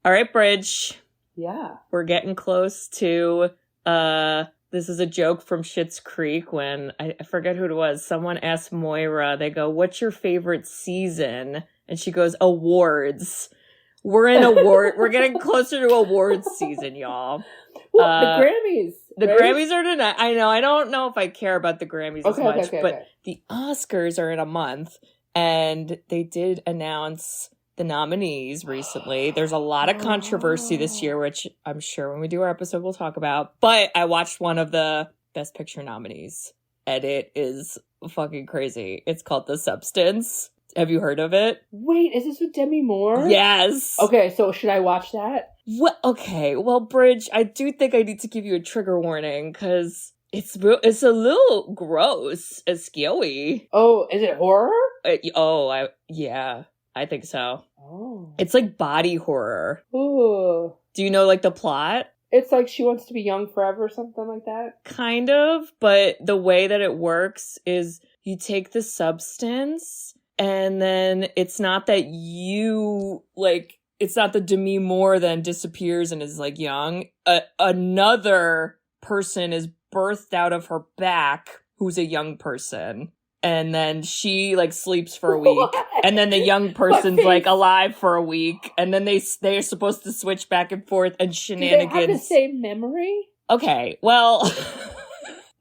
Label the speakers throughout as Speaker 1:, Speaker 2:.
Speaker 1: All right, Bridge.
Speaker 2: Yeah.
Speaker 1: We're getting close to, this is a joke from Schitt's Creek when, I forget who it was, someone asked Moira, they go, what's your favorite season? And she goes, awards. We're getting closer to awards season, y'all.
Speaker 2: Well, the Grammys.
Speaker 1: The
Speaker 2: right?
Speaker 1: Grammys are tonight. I know. I don't know if I care about the Grammys as much, but the Oscars are in a month, and they did announce the nominees recently. There's a lot of controversy this year, which I'm sure when we do our episode we'll talk about. But I watched one of the Best Picture nominees, and it is fucking crazy. It's called The Substance. Have you heard of it?
Speaker 2: Wait, is this with Demi Moore?
Speaker 1: Yes.
Speaker 2: Okay, so should I watch that?
Speaker 1: Okay, well, Bridge, I do think I need to give you a trigger warning, because it's a little gross, scary.
Speaker 2: Oh, is it horror?
Speaker 1: Yeah, I think so.
Speaker 2: Oh.
Speaker 1: It's like body horror.
Speaker 2: Ooh.
Speaker 1: Do you know, like, the plot?
Speaker 2: It's like she wants to be young forever or something like that?
Speaker 1: Kind of, but the way that it works is you take the substance, and then it's not that it's not that Demi Moore then disappears and is, like, young. Another person is birthed out of her back who's a young person. And then she, like, sleeps for a week. What? And then the young person's, like, alive for a week. And then they're supposed to switch back and forth and shenanigans.
Speaker 2: Do they have the same memory?
Speaker 1: Okay, well,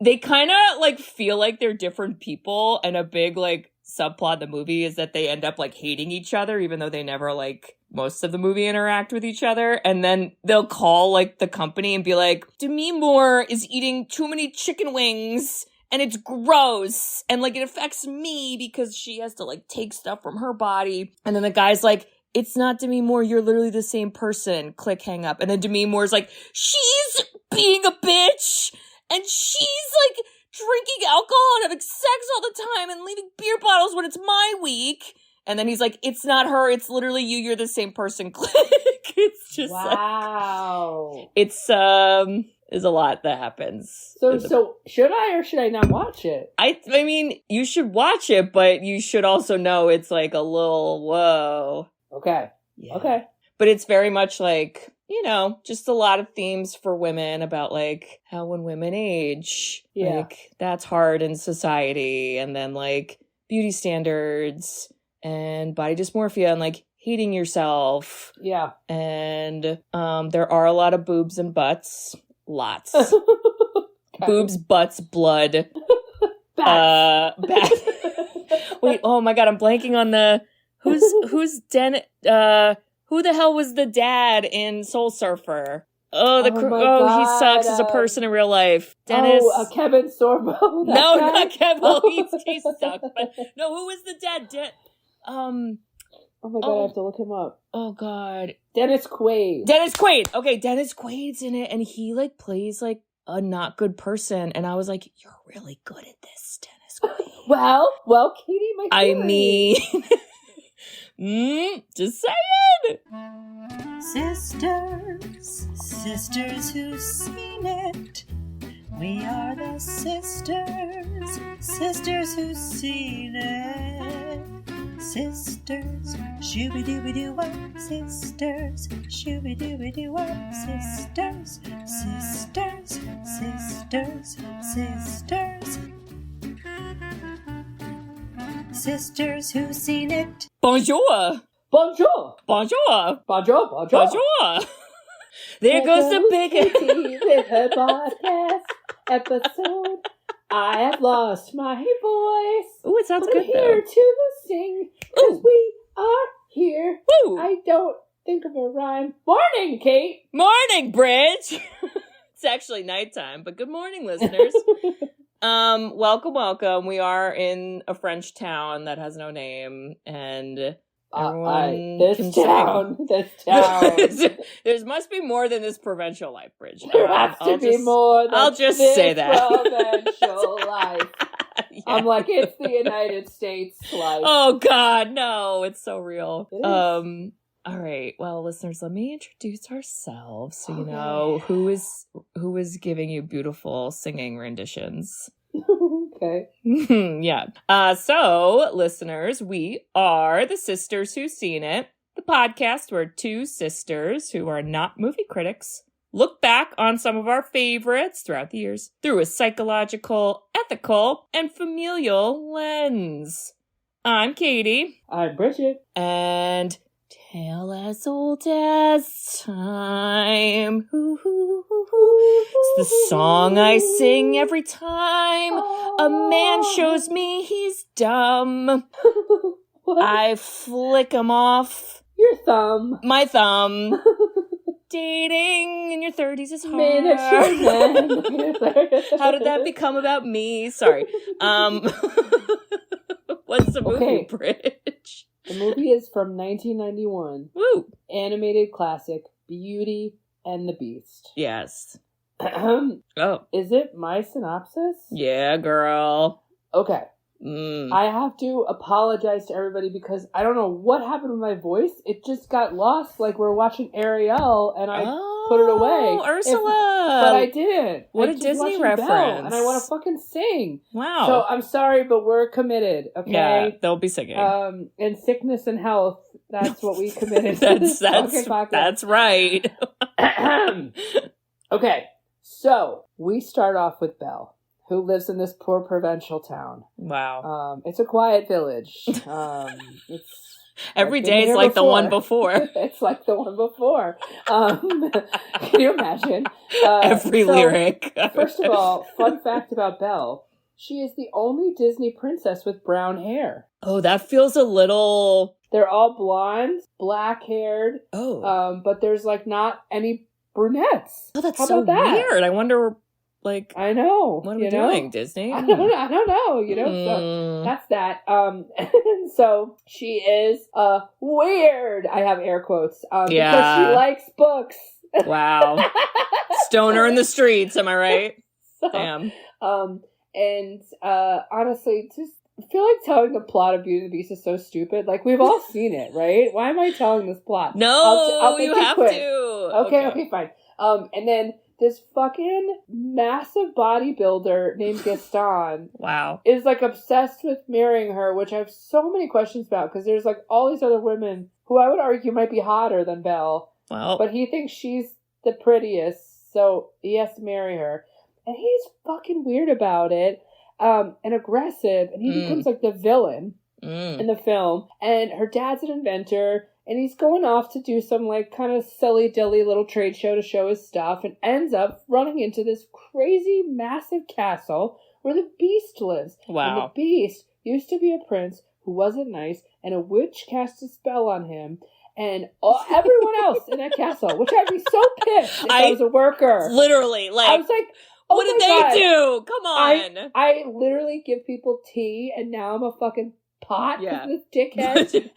Speaker 1: they kind of, like, feel like they're different people. And a big, like, subplot of the movie is that they end up, like, hating each other, even though they never, like, most of the movie interact with each other. And then they'll call, like, the company and be like, Demi Moore is eating too many chicken wings. And it's gross. And, like, it affects me because she has to, like, take stuff from her body. And then the guy's like, it's not Demi Moore. You're literally the same person. Click, hang up. And then Demi Moore's like, she's being a bitch. And she's, like, drinking alcohol and having sex all the time and leaving beer bottles when it's my week. And then he's like, it's not her. It's literally you. You're the same person. Click. It's just
Speaker 2: wow.
Speaker 1: There's a lot that happens.
Speaker 2: So should I or should I not watch it?
Speaker 1: I mean, you should watch it, but you should also know it's like a little, whoa.
Speaker 2: Okay. Yeah. Okay.
Speaker 1: But it's very much like, you know, just a lot of themes for women about like how when women age, like that's hard in society. And then like beauty standards and body dysmorphia and like hating yourself.
Speaker 2: Yeah.
Speaker 1: And there are a lot of boobs and butts. Lots. Boobs, butts, blood.
Speaker 2: Bats.
Speaker 1: Wait, oh my god, I'm blanking on the... Who the hell was the dad in Soul Surfer? He sucks as a person in real life. Dennis.
Speaker 2: Kevin Sorbo.
Speaker 1: No, not Kevin. He sucks. But no, who was the dad?
Speaker 2: Oh my god, I have to look him up.
Speaker 1: Oh god.
Speaker 2: Dennis Quaid.
Speaker 1: Okay, Dennis Quaid's in it, and he like plays like a not good person, and I was like, you're really good at this, Dennis Quaid.
Speaker 2: well, Katie, my theory.
Speaker 1: I mean, just saying.
Speaker 3: Sisters who've seen it. We are the sisters who've seen it. Sisters, shooby-dooby-doo-wop, sisters, shooby-dooby-doo-wop, sisters, sisters who've seen it.
Speaker 1: Bonjour. There goes the big
Speaker 2: with her podcast episode. I have lost my voice.
Speaker 1: Ooh, it sounds good though.
Speaker 2: Here to sing, because we are here.
Speaker 1: Ooh.
Speaker 2: I don't think of a rhyme. Morning, Kate.
Speaker 1: Morning, Bridge. It's actually nighttime, but good morning, listeners. Welcome. We are in a French town that has no name, and
Speaker 2: this town.
Speaker 1: There must be more than this provincial life, Bridge.
Speaker 2: There has to be more than
Speaker 1: I'll just
Speaker 2: this
Speaker 1: say that.
Speaker 2: provincial life. Yeah. I'm like, it's the United States life.
Speaker 1: Oh God, no! It's so real.
Speaker 2: It is.
Speaker 1: All right. Well, listeners, let me introduce ourselves so you know who is giving you beautiful singing renditions.
Speaker 2: Okay.
Speaker 1: Yeah. So, listeners, we are the Sisters Who've Seen It, the podcast where two sisters who are not movie critics look back on some of our favorites throughout the years through a psychological, ethical, and familial lens. I'm Katie.
Speaker 2: I'm Bridget.
Speaker 1: And tale as old as time. It's the song I sing every time a man shows me he's dumb. I flick him off.
Speaker 2: Your thumb.
Speaker 1: My thumb. Dating in your 30s is hard. How did that become about me? Sorry. What's the movie, Bridge?
Speaker 2: The movie is from 1991.
Speaker 1: Woo!
Speaker 2: Animated classic, Beauty and the Beast.
Speaker 1: Yes.
Speaker 2: Oh. Is it my synopsis?
Speaker 1: Yeah, girl.
Speaker 2: Okay. I have to apologize to everybody because I don't know what happened with my voice. It just got lost like we're watching Ariel and I put it away.
Speaker 1: Ursula!
Speaker 2: But I didn't.
Speaker 1: What
Speaker 2: I
Speaker 1: a
Speaker 2: just
Speaker 1: Disney
Speaker 2: watching
Speaker 1: reference.
Speaker 2: Belle, and I want to fucking sing.
Speaker 1: Wow.
Speaker 2: So I'm sorry, but we're committed, okay?
Speaker 1: Yeah, they'll be singing.
Speaker 2: In sickness and health, that's what we committed.
Speaker 1: That's right.
Speaker 2: Okay, so we start off with Belle, who lives in this poor provincial town.
Speaker 1: Wow.
Speaker 2: It's a quiet village. It's
Speaker 1: every day is like the one before.
Speaker 2: It's like the one before. Can you imagine?
Speaker 1: Every lyric.
Speaker 2: First of all, fun fact about Belle, she is the only Disney princess with brown hair.
Speaker 1: Oh, that feels a little...
Speaker 2: They're all blonde, black-haired.
Speaker 1: Oh.
Speaker 2: But there's like not any brunettes.
Speaker 1: Oh, that's
Speaker 2: How
Speaker 1: so
Speaker 2: about that?
Speaker 1: weird. I wonder... Like,
Speaker 2: I know.
Speaker 1: What are we doing, Disney?
Speaker 2: I don't know, so that's that. And so she is weird. I have air quotes. Because she likes books.
Speaker 1: Wow. Stoner in the streets, am I right?
Speaker 2: So,
Speaker 1: damn.
Speaker 2: And honestly, just I feel like telling the plot of Beauty and the Beast is so stupid. Like, we've all seen it, right? Why am I telling this plot?
Speaker 1: No,
Speaker 2: I'll
Speaker 1: you have
Speaker 2: quick.
Speaker 1: to.
Speaker 2: Okay, fine. And then this fucking massive bodybuilder named Gaston
Speaker 1: wow.
Speaker 2: is like obsessed with marrying her, which I have so many questions about because there's like all these other women who I would argue might be hotter than Belle.
Speaker 1: Well,
Speaker 2: but he thinks she's the prettiest, so he has to marry her. And he's fucking weird about it, and aggressive, and he becomes like the villain in the film. And her dad's an inventor, and he's going off to do some, like, kind of silly-dilly little trade show to show his stuff and ends up running into this crazy, massive castle where the Beast lives.
Speaker 1: Wow.
Speaker 2: And the Beast used to be a prince who wasn't nice, and a witch cast a spell on him, and everyone else in that castle, which I'd be so pissed if I was a worker.
Speaker 1: Literally, like...
Speaker 2: I was like...
Speaker 1: what did they do? Come on.
Speaker 2: I literally give people tea, and now I'm a fucking pot with this dickhead.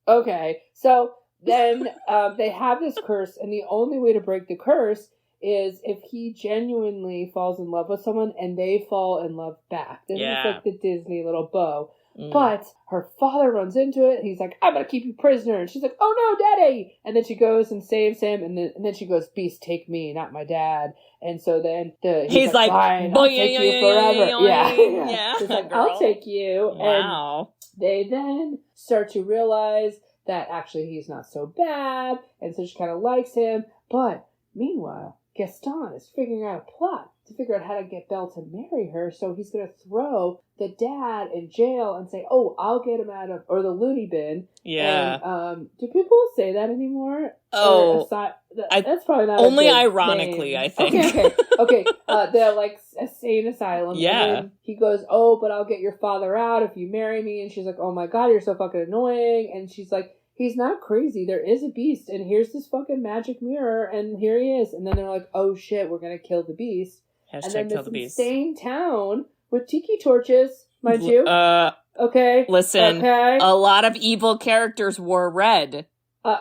Speaker 2: Okay, so then they have this curse, and the only way to break the curse is if he genuinely falls in love with someone and they fall in love back. This is like the Disney little bow. But her father runs into it, and he's like, I'm gonna keep you prisoner. And she's like, oh no, daddy! And then she goes and saves him, and then she goes, Beast, take me, not my dad. And so then he's like, fine, I'll take you forever. Yeah. She's like, I'll take you.
Speaker 1: Wow.
Speaker 2: And they then start to realize that actually he's not so bad, and so she kind of likes him. But meanwhile, Gaston is figuring out a plot to figure out how to get Belle to marry her, so he's going to throw the dad in jail and say, oh, I'll get him out of, or the loony bin.
Speaker 1: Yeah.
Speaker 2: And, do people say that anymore?
Speaker 1: Oh.
Speaker 2: That's probably not
Speaker 1: only
Speaker 2: a good
Speaker 1: ironically,
Speaker 2: name.
Speaker 1: I think.
Speaker 2: Okay. They're like a sane asylum.
Speaker 1: Yeah.
Speaker 2: And then he goes, oh, but I'll get your father out if you marry me. And she's like, oh my God, you're so fucking annoying. And she's like, he's not crazy. There is a beast, and here's this fucking magic mirror, and here he is. And then they're like, oh shit, we're going to kill the beast.
Speaker 1: Hashtag
Speaker 2: and then
Speaker 1: kill
Speaker 2: this
Speaker 1: the beast.
Speaker 2: insane town with tiki torches, mind you. Okay.
Speaker 1: Listen,
Speaker 2: okay.
Speaker 1: A lot of evil characters wore red.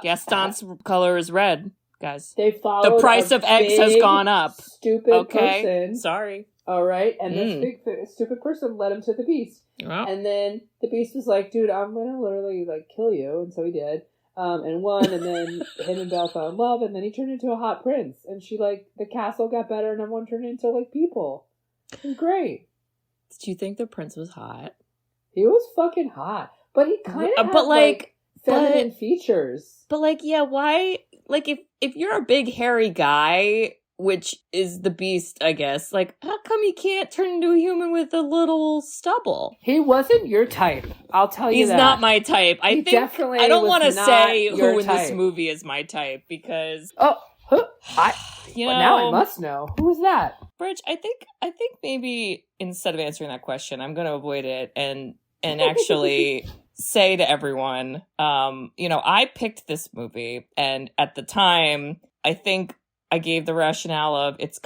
Speaker 1: Gaston's color is red, guys.
Speaker 2: They followed
Speaker 1: the price of eggs has gone up.
Speaker 2: Stupid person.
Speaker 1: Sorry.
Speaker 2: All right. And this big stupid person led him to the beast.
Speaker 1: Oh.
Speaker 2: And then the beast was like, dude, I'm going to literally like kill you. And so he did. And won, and then him and Belle fell in love, and then he turned into a hot prince. And she, like, the castle got better, and everyone turned into, like, people. It was great.
Speaker 1: Did you think the prince was hot?
Speaker 2: He was fucking hot. But he kind of
Speaker 1: but, like,
Speaker 2: feminine features.
Speaker 1: But like, yeah, why? Like, if you're a big hairy guy, which is the Beast, I guess, like, how come he can't turn into a human with a little stubble?
Speaker 2: He wasn't your type. I'll tell you that.
Speaker 1: He's not my type. I don't want to say who in this movie is my type because
Speaker 2: now I must know. Who was that?
Speaker 1: Bridge, I think maybe instead of answering that question, I'm going to avoid it and actually say to everyone, I picked this movie, and at the time, I think I gave the rationale of it's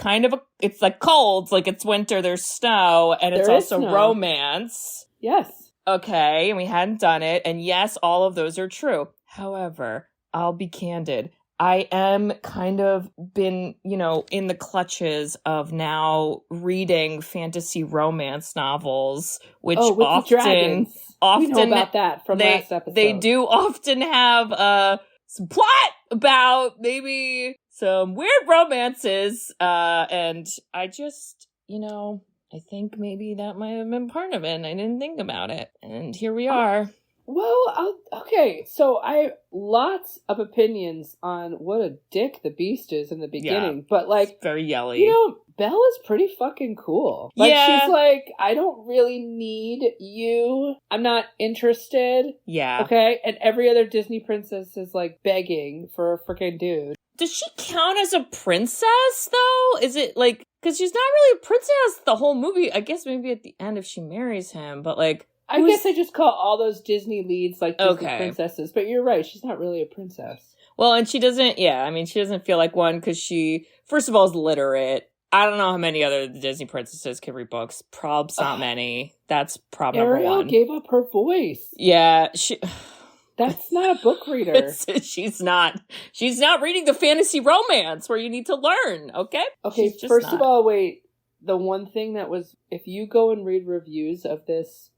Speaker 1: like cold, like it's winter, there's snow, and it's also romance.
Speaker 2: Yes.
Speaker 1: Okay, and we hadn't done it, and yes, all of those are true. However, I'll be candid. I am kind of been, in the clutches of now reading fantasy romance novels, which often
Speaker 2: we know about that from last episode.
Speaker 1: They do often have some plot about maybe some weird romances, and I just, I think maybe that might have been part of it, and I didn't think about it, and here we are.
Speaker 2: Well, okay, so I lots of opinions on what a dick the Beast is in the beginning, but like,
Speaker 1: very yelly.
Speaker 2: Belle is pretty fucking cool. Like, she's like, I don't really need you. I'm not interested.
Speaker 1: Yeah.
Speaker 2: Okay? And every other Disney princess is like begging for a freaking dude.
Speaker 1: Does she count as a princess, though? Is it like, because she's not really a princess the whole movie. I guess maybe at the end if she marries him, but like,
Speaker 2: I guess I just call all those Disney leads like Disney princesses, but you're right, she's not really a princess.
Speaker 1: Well, and she doesn't, she doesn't feel like one because she, first of all, is literate. I don't know how many other Disney princesses can read books. Probs not many. That's problem number one.
Speaker 2: Ariel gave up her voice.
Speaker 1: Yeah,
Speaker 2: That's not a book reader.
Speaker 1: She's not reading the fantasy romance where you need to learn, okay?
Speaker 2: Okay, first of all, wait. The one thing that was, if you go and read reviews of this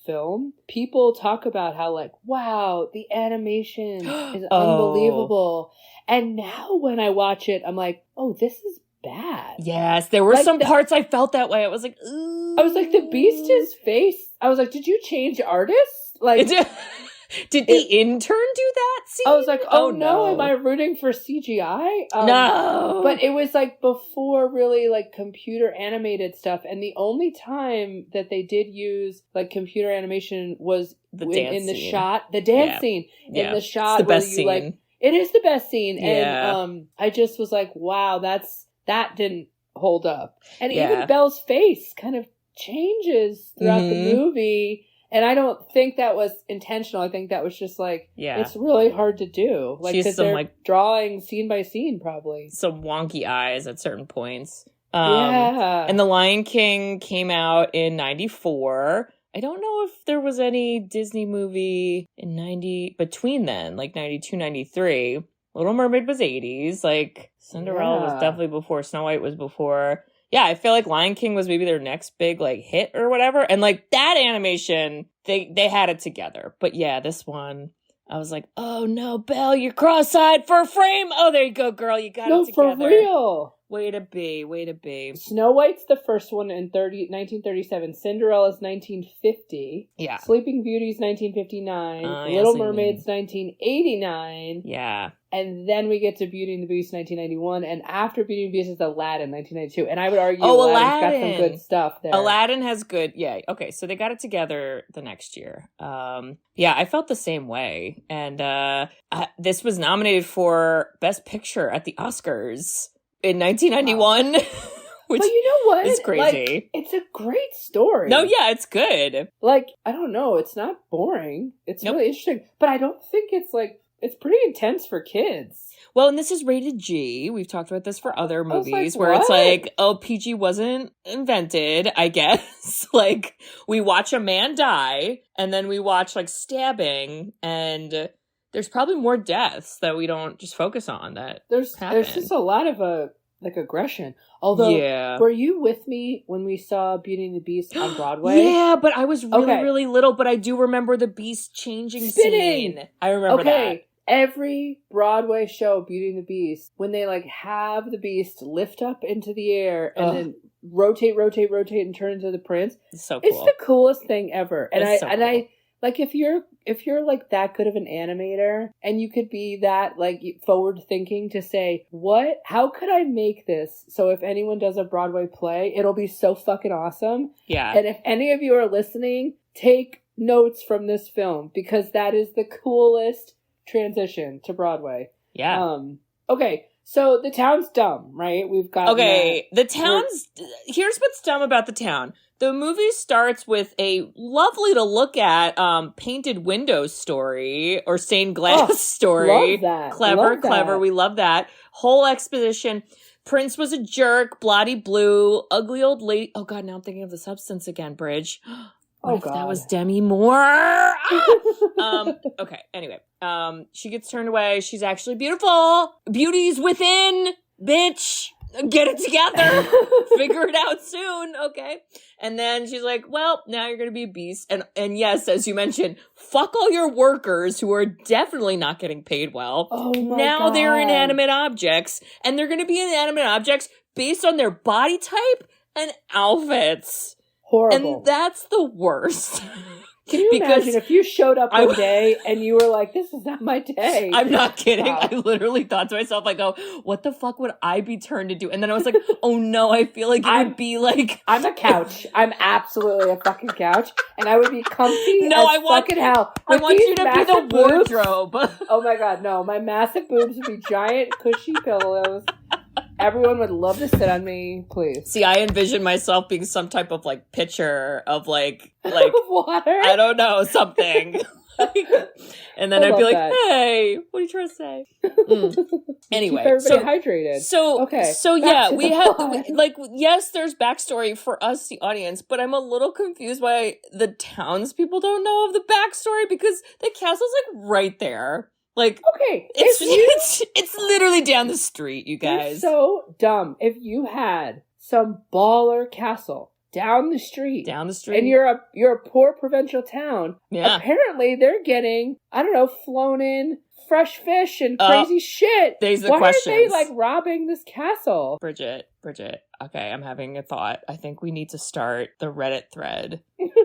Speaker 2: film, people talk about how like, wow, the animation is unbelievable. And now when I watch it, I'm like, oh, this is bad.
Speaker 1: Yes, there were some parts I felt that way. I was like, ooh.
Speaker 2: I was like, the Beast's face. I was like, did you change artists? Like,
Speaker 1: did the intern do that scene?
Speaker 2: I was like, oh no, am I rooting for CGI?
Speaker 1: No.
Speaker 2: But it was like before really like computer animated stuff. And the only time that they did use like computer animation was in the shot, the dance scene. In the shot
Speaker 1: it's the best scene.
Speaker 2: Like, it is the best scene.
Speaker 1: Yeah.
Speaker 2: And I just was like, wow, that didn't hold up. And even Belle's face kind of changes throughout the movie. And I don't think that was intentional. I think that was just like, it's really hard to do. Like, because they're drawing scene by scene, probably.
Speaker 1: Some wonky eyes at certain points. And The Lion King came out in 94. I don't know if there was any Disney movie in between then, like 92, 93. Little Mermaid was 80s. Like, Cinderella was definitely before. Snow White was before. Yeah, I feel like Lion King was maybe their next big, like, hit or whatever. And, like, that animation, they had it together. But, yeah, this one, I was like, oh, no, Belle, you're cross-eyed for a frame. Oh, there you go, girl. You got it together.
Speaker 2: No, for real.
Speaker 1: Way to be.
Speaker 2: Snow White's the first one in 1937. Cinderella's 1950.
Speaker 1: Yeah.
Speaker 2: Sleeping Beauty's 1959. Little Mermaid's 1989.
Speaker 1: Yeah.
Speaker 2: And then we get to Beauty and the Beast 1991. And after Beauty and the Beast is Aladdin 1992. And I would argue Aladdin's got some good stuff there.
Speaker 1: Aladdin has good, okay. So they got it together the next year. I felt the same way. And this was nominated for Best Picture at the Oscars in 1991. Wow. Which
Speaker 2: but you know what?
Speaker 1: is crazy.
Speaker 2: Like, it's a great story.
Speaker 1: No, yeah, it's good.
Speaker 2: Like, I don't know. It's not boring. It's really interesting. But I don't think it's like, it's pretty intense for kids.
Speaker 1: Well, and this is rated G. We've talked about this for other movies where it's like, PG wasn't invented, I guess. Like, we watch a man die, and then we watch, like, stabbing, and there's probably more deaths that we don't just focus on that
Speaker 2: There's just a lot of, aggression. Although, were you with me when we saw Beauty and the Beast on Broadway?
Speaker 1: Yeah, but I was really little, but I do remember the Beast changing scene. I remember that.
Speaker 2: Every Broadway show, Beauty and the Beast, when they like have the Beast lift up into the air and then rotate, and turn into the prince,
Speaker 1: it's so cool.
Speaker 2: It's the coolest thing ever. And I like, if you're like that good of an animator and you could be that like forward thinking to say, how could I make this so if anyone does a Broadway play, it'll be so fucking awesome.
Speaker 1: Yeah.
Speaker 2: And if any of you are listening, take notes from this film because that is the coolest transition to Broadway.
Speaker 1: Yeah.
Speaker 2: Okay. So the town's dumb, right? We've got
Speaker 1: the town's... Here's what's dumb about the town. The movie starts with a lovely to look at painted windows story or stained glass story.
Speaker 2: Love that.
Speaker 1: Clever. We love that. Whole exposition. Prince was a jerk, bloody blue, ugly old lady. Oh God, now I'm thinking of the substance again, Bridge. What if that was Demi Moore? Okay, anyway. She gets turned away. She's actually beautiful. Beauty's within, bitch. Get it together. Figure it out soon, okay? And then she's like, well, now you're going to be a beast. And yes, as you mentioned, fuck all your workers who are definitely not getting paid well.
Speaker 2: Oh my
Speaker 1: now
Speaker 2: God.
Speaker 1: They're inanimate objects. And they're going to be inanimate objects based on their body type and outfits.
Speaker 2: Horrible.
Speaker 1: And that's the worst.
Speaker 2: Can you imagine if you showed up one day and you were like, this is not my day?
Speaker 1: I'm not kidding. Wow. I literally thought to myself, I go, what the fuck would I be turned into? And then I was like, oh no, I feel like it would be like...
Speaker 2: I'm a couch. I'm absolutely a fucking couch. And I would be comfy fucking hell.
Speaker 1: I want you to be the wardrobe.
Speaker 2: Oh my God, no. My massive boobs would be giant, cushy pillows. Everyone would love to sit on me, please.
Speaker 1: See, I envision myself being some type of like pitcher of like
Speaker 2: water.
Speaker 1: I don't know, something. And then I'd be like, hey, what are you trying to say? Anyway,
Speaker 2: keep everybody hydrated.
Speaker 1: So yeah, we have like, yes, there's backstory for us, the audience, but I'm a little confused why the townspeople don't know of the backstory because the castle's like right there. Like,
Speaker 2: okay,
Speaker 1: it's literally down the street, you guys.
Speaker 2: It's so dumb. If you had some baller castle down the street, and you're a poor provincial town, apparently they're getting, I don't know, flown in fresh fish and crazy shit.
Speaker 1: Why
Speaker 2: aren't they like robbing this castle?
Speaker 1: Bridget. Okay, I'm having a thought. I think we need to start the Reddit thread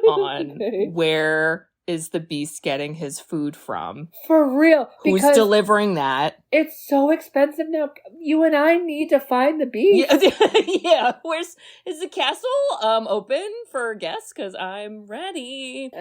Speaker 1: on where is the beast getting his food from?
Speaker 2: For real.
Speaker 1: Who's delivering that?
Speaker 2: It's so expensive now. You and I need to find the beast.
Speaker 1: Yeah. Is the castle open for guests? Because I'm ready.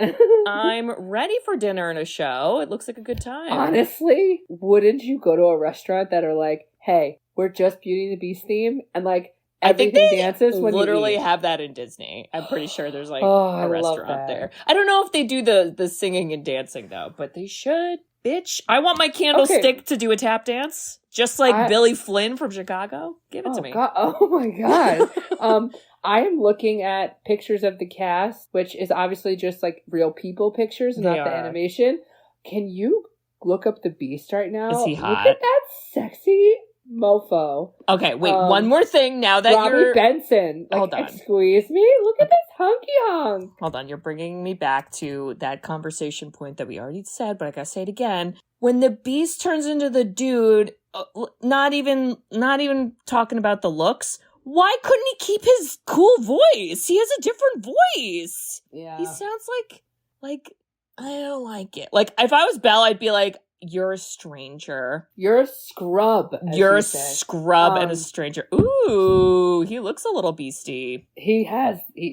Speaker 1: I'm ready for dinner and a show. It looks like a good time.
Speaker 2: Honestly, wouldn't you go to a restaurant that are like, hey, we're just Beauty and the Beast theme? And like, everything dances when
Speaker 1: literally
Speaker 2: you eat.
Speaker 1: Have that in Disney. I'm pretty sure there's like a restaurant there. I don't know if they do the singing and dancing though, but they should. Bitch, I want my candlestick to do a tap dance, just like Billy Flynn from Chicago. Give it to me.
Speaker 2: God. Oh my God. I am looking at pictures of the cast, which is obviously just like real people pictures, not the animation. Can you look up the Beast right now?
Speaker 1: Is he hot?
Speaker 2: Look at that sexy mofo.
Speaker 1: Okay, wait, one more thing now that
Speaker 2: Robby Benson. Like, hold on. Excuse me? Look at this hunky hunk.
Speaker 1: Hold on, you're bringing me back to that conversation point that we already said, but I gotta say it again. When the Beast turns into the dude, not even talking about the looks, why couldn't he keep his cool voice? He has a different voice.
Speaker 2: Yeah.
Speaker 1: He sounds like I don't like it. Like, if I was Belle, I'd be like, you're a stranger.
Speaker 2: You're a scrub.
Speaker 1: You're a scrub and a stranger. Ooh, he looks a little beastie.
Speaker 2: He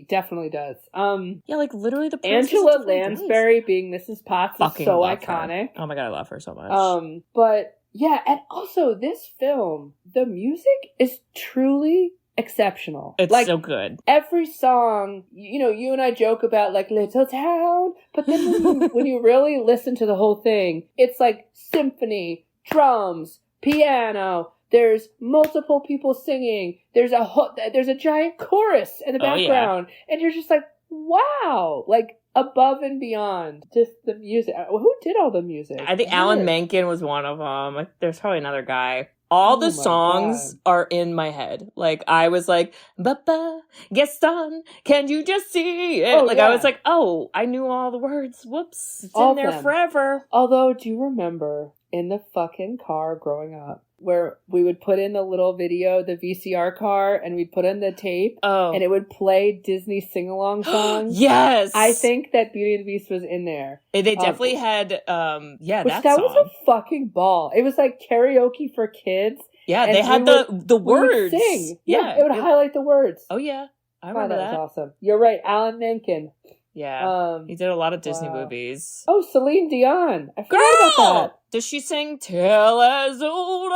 Speaker 2: definitely does.
Speaker 1: Yeah, like literally the
Speaker 2: Angela Lansbury being Mrs. Potts is so iconic.
Speaker 1: Oh my God, I love her so much.
Speaker 2: But yeah, and also this film, the music is truly exceptional.
Speaker 1: It's like, so good.
Speaker 2: Every song, you and I joke about like Little Town, but then when you really listen to the whole thing, it's like symphony, drums, piano. There's multiple people singing. There's a giant chorus in the background, and you're just like, wow, like above and beyond just the music. Who did all the music?
Speaker 1: I think Alan Menken was one of them. There's probably another guy. All the songs are in my head. Like, I was like, Papa, Gaston, can you just see it? I was like, oh, I knew all the words. Whoops. It's all in there forever.
Speaker 2: Although, do you remember in the fucking car growing up, where we would put in the little video, the VCR car, and we'd put in the tape, and it would play Disney sing-along songs.
Speaker 1: Yes!
Speaker 2: I think that Beauty and the Beast was in there.
Speaker 1: They definitely had, that
Speaker 2: song.
Speaker 1: was
Speaker 2: a fucking ball. It was like karaoke for kids.
Speaker 1: Yeah, they had the words.
Speaker 2: We would sing.
Speaker 1: Yeah.
Speaker 2: It would highlight the words.
Speaker 1: Oh, yeah. I remember
Speaker 2: that. Was awesome. You're right. Alan Menken.
Speaker 1: Yeah. He did a lot of Disney movies.
Speaker 2: Oh, Celine Dion. I forgot about that.
Speaker 1: Does she sing Tale as Old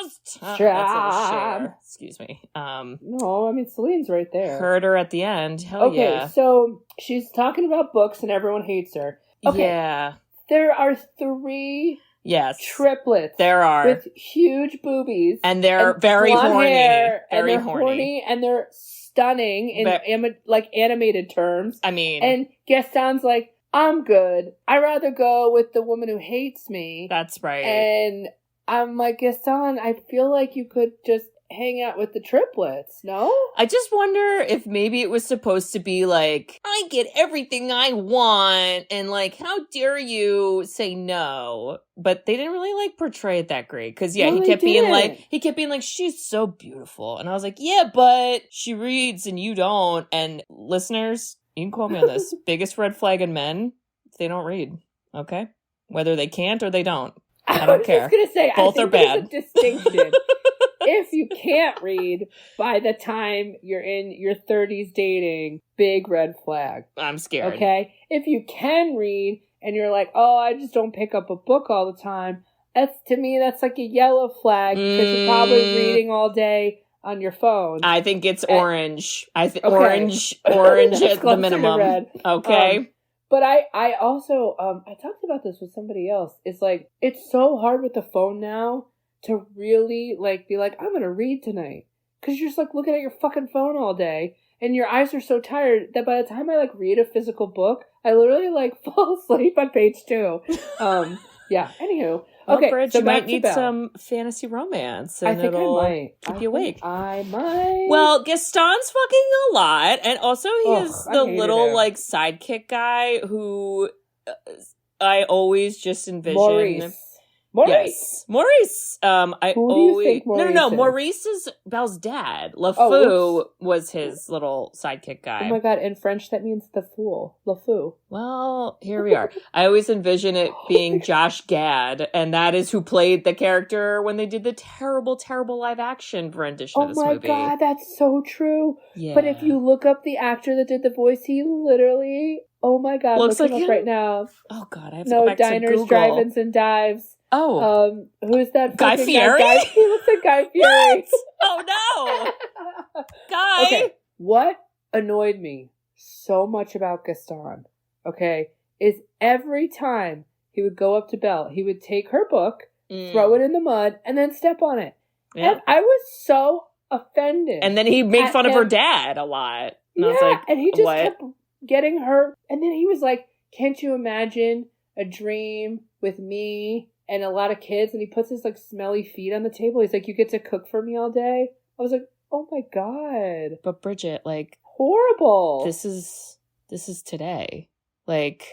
Speaker 1: as Time? That's a Cher. Excuse me.
Speaker 2: No, I mean, Celine's right there.
Speaker 1: Heard her at the end. Hell yeah.
Speaker 2: Okay, so she's talking about books and everyone hates her. Okay.
Speaker 1: Yeah.
Speaker 2: There are 3 triplets.
Speaker 1: There are.
Speaker 2: With huge boobies.
Speaker 1: And they're very horny.
Speaker 2: Very horny. And they're stunning in animated terms.
Speaker 1: I mean.
Speaker 2: And Gaston's like, I'm good. I'd rather go with the woman who hates me.
Speaker 1: That's right.
Speaker 2: And I'm like, Gaston, I feel like you could just hang out with the triplets, no?
Speaker 1: I just wonder if maybe it was supposed to be like, I get everything I want, and like, how dare you say no? But they didn't really like portray it that great. Cause he kept being like, she's so beautiful. And I was like, yeah, but she reads and you don't. And listeners, you can quote me on this. Biggest red flag in men, they don't read. Okay? Whether they can't or they don't. I don't care.
Speaker 2: I was just going to say,
Speaker 1: both are bad.
Speaker 2: There's a distinction. If you can't read by the time you're in your 30s dating, big red flag.
Speaker 1: I'm scared.
Speaker 2: Okay? If you can read and you're like, oh, I just don't pick up a book all the time, to me, that's like a yellow flag because you're probably reading all day on your phone.
Speaker 1: I think it's orange. Orange at the minimum.
Speaker 2: Red.
Speaker 1: Okay.
Speaker 2: But I also, I talked about this with somebody else. It's like, it's so hard with the phone now to really like be like, I'm going to read tonight. Because you're just like looking at your fucking phone all day. And your eyes are so tired that by the time I like read a physical book, I literally like fall asleep on page 2. Yeah, anywho.
Speaker 1: Well,
Speaker 2: Okay,
Speaker 1: Bridget,
Speaker 2: so
Speaker 1: you might need some fantasy romance, and it'll keep you awake.
Speaker 2: I might.
Speaker 1: Well, Gaston's fucking a lot, and also he's the little like sidekick guy who I always just envision.
Speaker 2: Maurice.
Speaker 1: Maurice.
Speaker 2: Who do you think Maurice is?
Speaker 1: Maurice is Belle's dad. LeFou was his little sidekick guy.
Speaker 2: Oh my god, in French that means the fool. LeFou.
Speaker 1: Well, here we are. I always envision it being Josh Gad, and that is who played the character when they did the terrible, terrible live action rendition of this movie.
Speaker 2: Oh my god, that's so true.
Speaker 1: Yeah.
Speaker 2: But if you look up the actor that did the voice, he literally, oh my god,
Speaker 1: looks like
Speaker 2: him up right now.
Speaker 1: Oh god, I have to go back to Google.
Speaker 2: Diners, drive-ins, and dives.
Speaker 1: Oh.
Speaker 2: Who's that?
Speaker 1: Guy Fieri?
Speaker 2: He looks like Guy Fieri.
Speaker 1: Oh no! Guy!
Speaker 2: Okay, what annoyed me so much about Gaston, okay, is every time he would go up to Belle, he would take her book, throw it in the mud, and then step on it. Yeah. And I was so offended.
Speaker 1: And then he made fun of her dad a lot. And I was like,
Speaker 2: and he just kept getting her. And then he was like, can't you imagine a dream with me and a lot of kids? And he puts his like smelly feet on the table. He's like, you get to cook for me all day? I was like, oh my god.
Speaker 1: But Bridget, like,
Speaker 2: horrible.
Speaker 1: This is today. Like,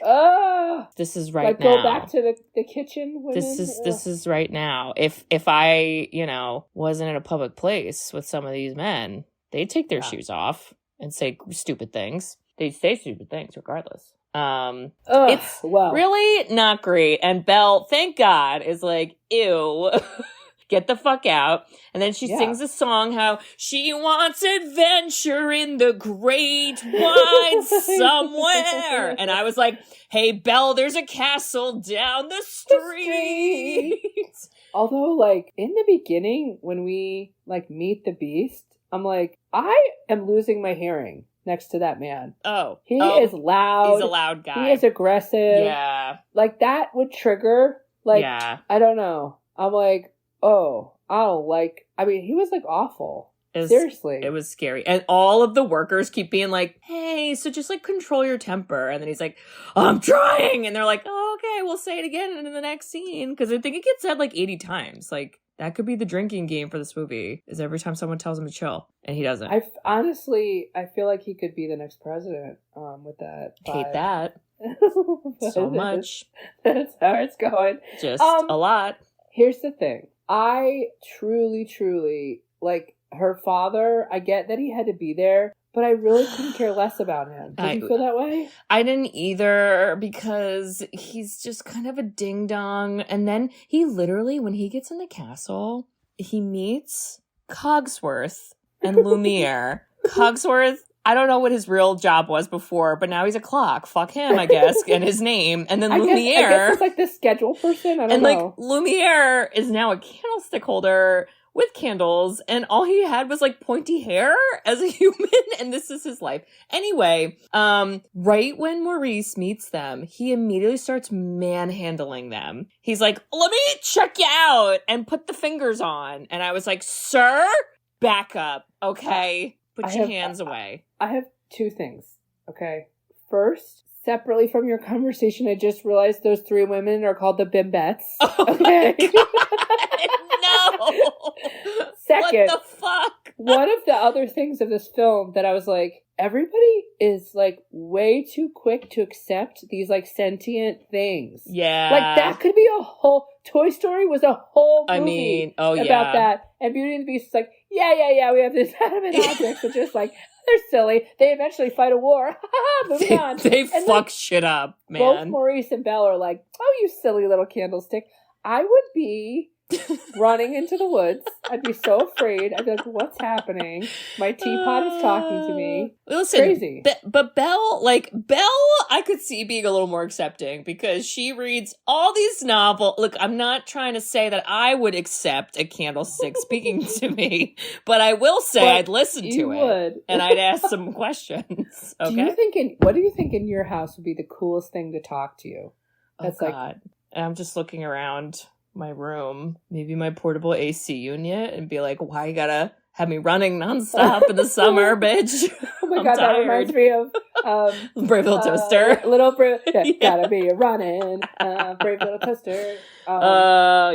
Speaker 1: this is right
Speaker 2: like,
Speaker 1: now.
Speaker 2: Go back to the kitchen. Women.
Speaker 1: This is right now. If I, wasn't in a public place with some of these men, they'd take their shoes off and say stupid things. They'd say stupid things regardless. It's really not great. And Belle, thank God, is like, ew. Get the fuck out. And then she sings a song how she wants adventure in the great wide somewhere. And I was like, hey, Belle, there's a castle down the street.
Speaker 2: Although, like, in the beginning, when we, like, meet the Beast, I'm like, I am losing my hearing next to that man. He is loud.
Speaker 1: He's a loud guy.
Speaker 2: He is aggressive.
Speaker 1: Yeah.
Speaker 2: Like, that would trigger, like, I don't know. I'm like, oh, I don't like, I mean, he was like awful. Seriously.
Speaker 1: It was scary. And all of the workers keep being like, hey, so just like control your temper. And then he's like, I'm trying. And they're like, oh, okay, we'll say it again in the next scene. Because I think it gets said like 80 times. Like, that could be the drinking game for this movie, is every time someone tells him to chill. And he doesn't.
Speaker 2: I feel like he could be the next president with that.
Speaker 1: Hate that. So much.
Speaker 2: That's how it's going.
Speaker 1: Just a lot.
Speaker 2: Here's the thing. I truly, like, her father, I get that he had to be there, but I really couldn't care less about him. Did you feel that way?
Speaker 1: I didn't either, because he's just kind of a ding-dong. And then he literally, when he gets in the castle, he meets Cogsworth and Lumiere. Cogsworth, I don't know what his real job was before, but now he's a clock. Fuck him, I guess, and his name. And then Lumiere.
Speaker 2: I guess he's like the schedule person. I don't know.
Speaker 1: And like Lumiere is now a candlestick holder with candles, and all he had was like pointy hair as a human, and this is his life. Anyway, right when Maurice meets them, he immediately starts manhandling them. He's like, let me check you out and put the fingers on. And I was like, sir, back up, okay? Put your hands away.
Speaker 2: I have two things, okay? First, separately from your conversation, I just realized those three women are called the Bimbettes.
Speaker 1: Oh
Speaker 2: okay?
Speaker 1: No!
Speaker 2: Second,
Speaker 1: what the fuck?
Speaker 2: One of the other things of this film that I was like, everybody is like way too quick to accept these like sentient things.
Speaker 1: Yeah.
Speaker 2: Like that could be a whole, Toy Story was a whole movie about that. And Beauty and the Beast is like, yeah, we have this animate objects that just like, they're silly. They eventually fight a war. Moving on.
Speaker 1: They fuck shit up, man.
Speaker 2: Both Maurice and Belle are like, oh, you silly little candlestick. I would be running into the woods. I'd be so afraid. I'd be like, what's happening? My teapot is talking to me.
Speaker 1: Listen,
Speaker 2: crazy.
Speaker 1: But Belle, I could see being a little more accepting because she reads all these novels. Look, I'm not trying to say that I would accept a candlestick speaking to me, but I will say I'd listen to it. And I'd ask some questions. Okay.
Speaker 2: What do you think in your house would be the coolest thing to talk to you?
Speaker 1: That's God. I'm just looking around my room, maybe my portable AC unit, and be like, why you gotta have me running nonstop in the summer, bitch?
Speaker 2: Oh my God, that reminds me of
Speaker 1: Brave Little Toaster.
Speaker 2: Gotta be running, Brave Little Toaster.
Speaker 1: Yeah.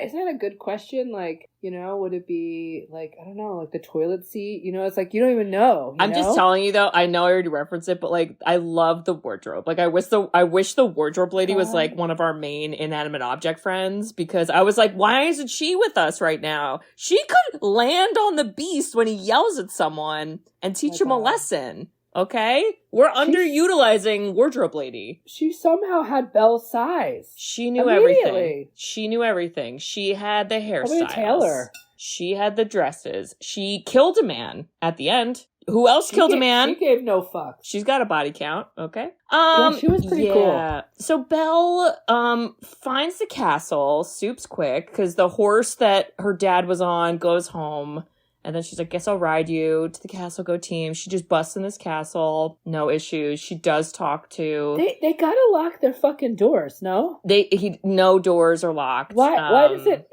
Speaker 2: Isn't that a good question? Like, would it be like, I don't know, like the toilet seat? It's like, you don't even know.
Speaker 1: I'm just telling you though, I know I already referenced it, but like, I love the wardrobe. Like, I wish the wardrobe lady was like one of our main inanimate object friends, because I was like, why isn't she with us right now? She could land on the beast when he yells at someone and teach him a lesson. Okay? We're underutilizing wardrobe lady.
Speaker 2: She somehow had Belle's size.
Speaker 1: She knew everything. She had the hairstyles.
Speaker 2: Taylor.
Speaker 1: She had the dresses. She killed a man at the end. Who else killed a man?
Speaker 2: She gave no fuck.
Speaker 1: She's got a body count, okay?
Speaker 2: She was pretty cool.
Speaker 1: So Belle finds the castle, soups quick, because the horse that her dad was on goes home. And then she's like, guess I'll ride you to the castle, go team. She just busts in this castle. No issues. She does talk to...
Speaker 2: They gotta lock their fucking doors, no?
Speaker 1: No doors are locked.
Speaker 2: Why does it...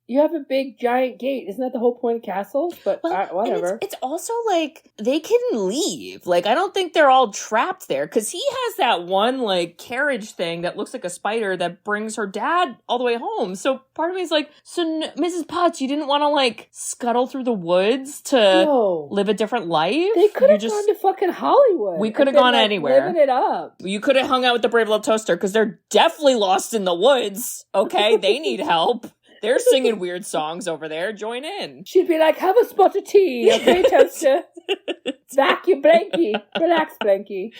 Speaker 2: You have a big giant gate. Isn't that the whole point of castles? But whatever.
Speaker 1: It's also like they can leave. Like, I don't think they're all trapped there, because he has that one like carriage thing that looks like a spider that brings her dad all the way home. So part of me is like, Mrs. Potts, you didn't want to like scuttle through the woods to live a different life?
Speaker 2: They could have gone to fucking Hollywood.
Speaker 1: We could have gone anywhere.
Speaker 2: Living it up.
Speaker 1: You could have hung out with the Brave Little Toaster, because they're definitely lost in the woods. Okay, they need help. They're singing weird songs over there. Join in.
Speaker 2: She'd be like, have a spot of tea, okay, Toaster? Vacuum blankie. Relax, blankie.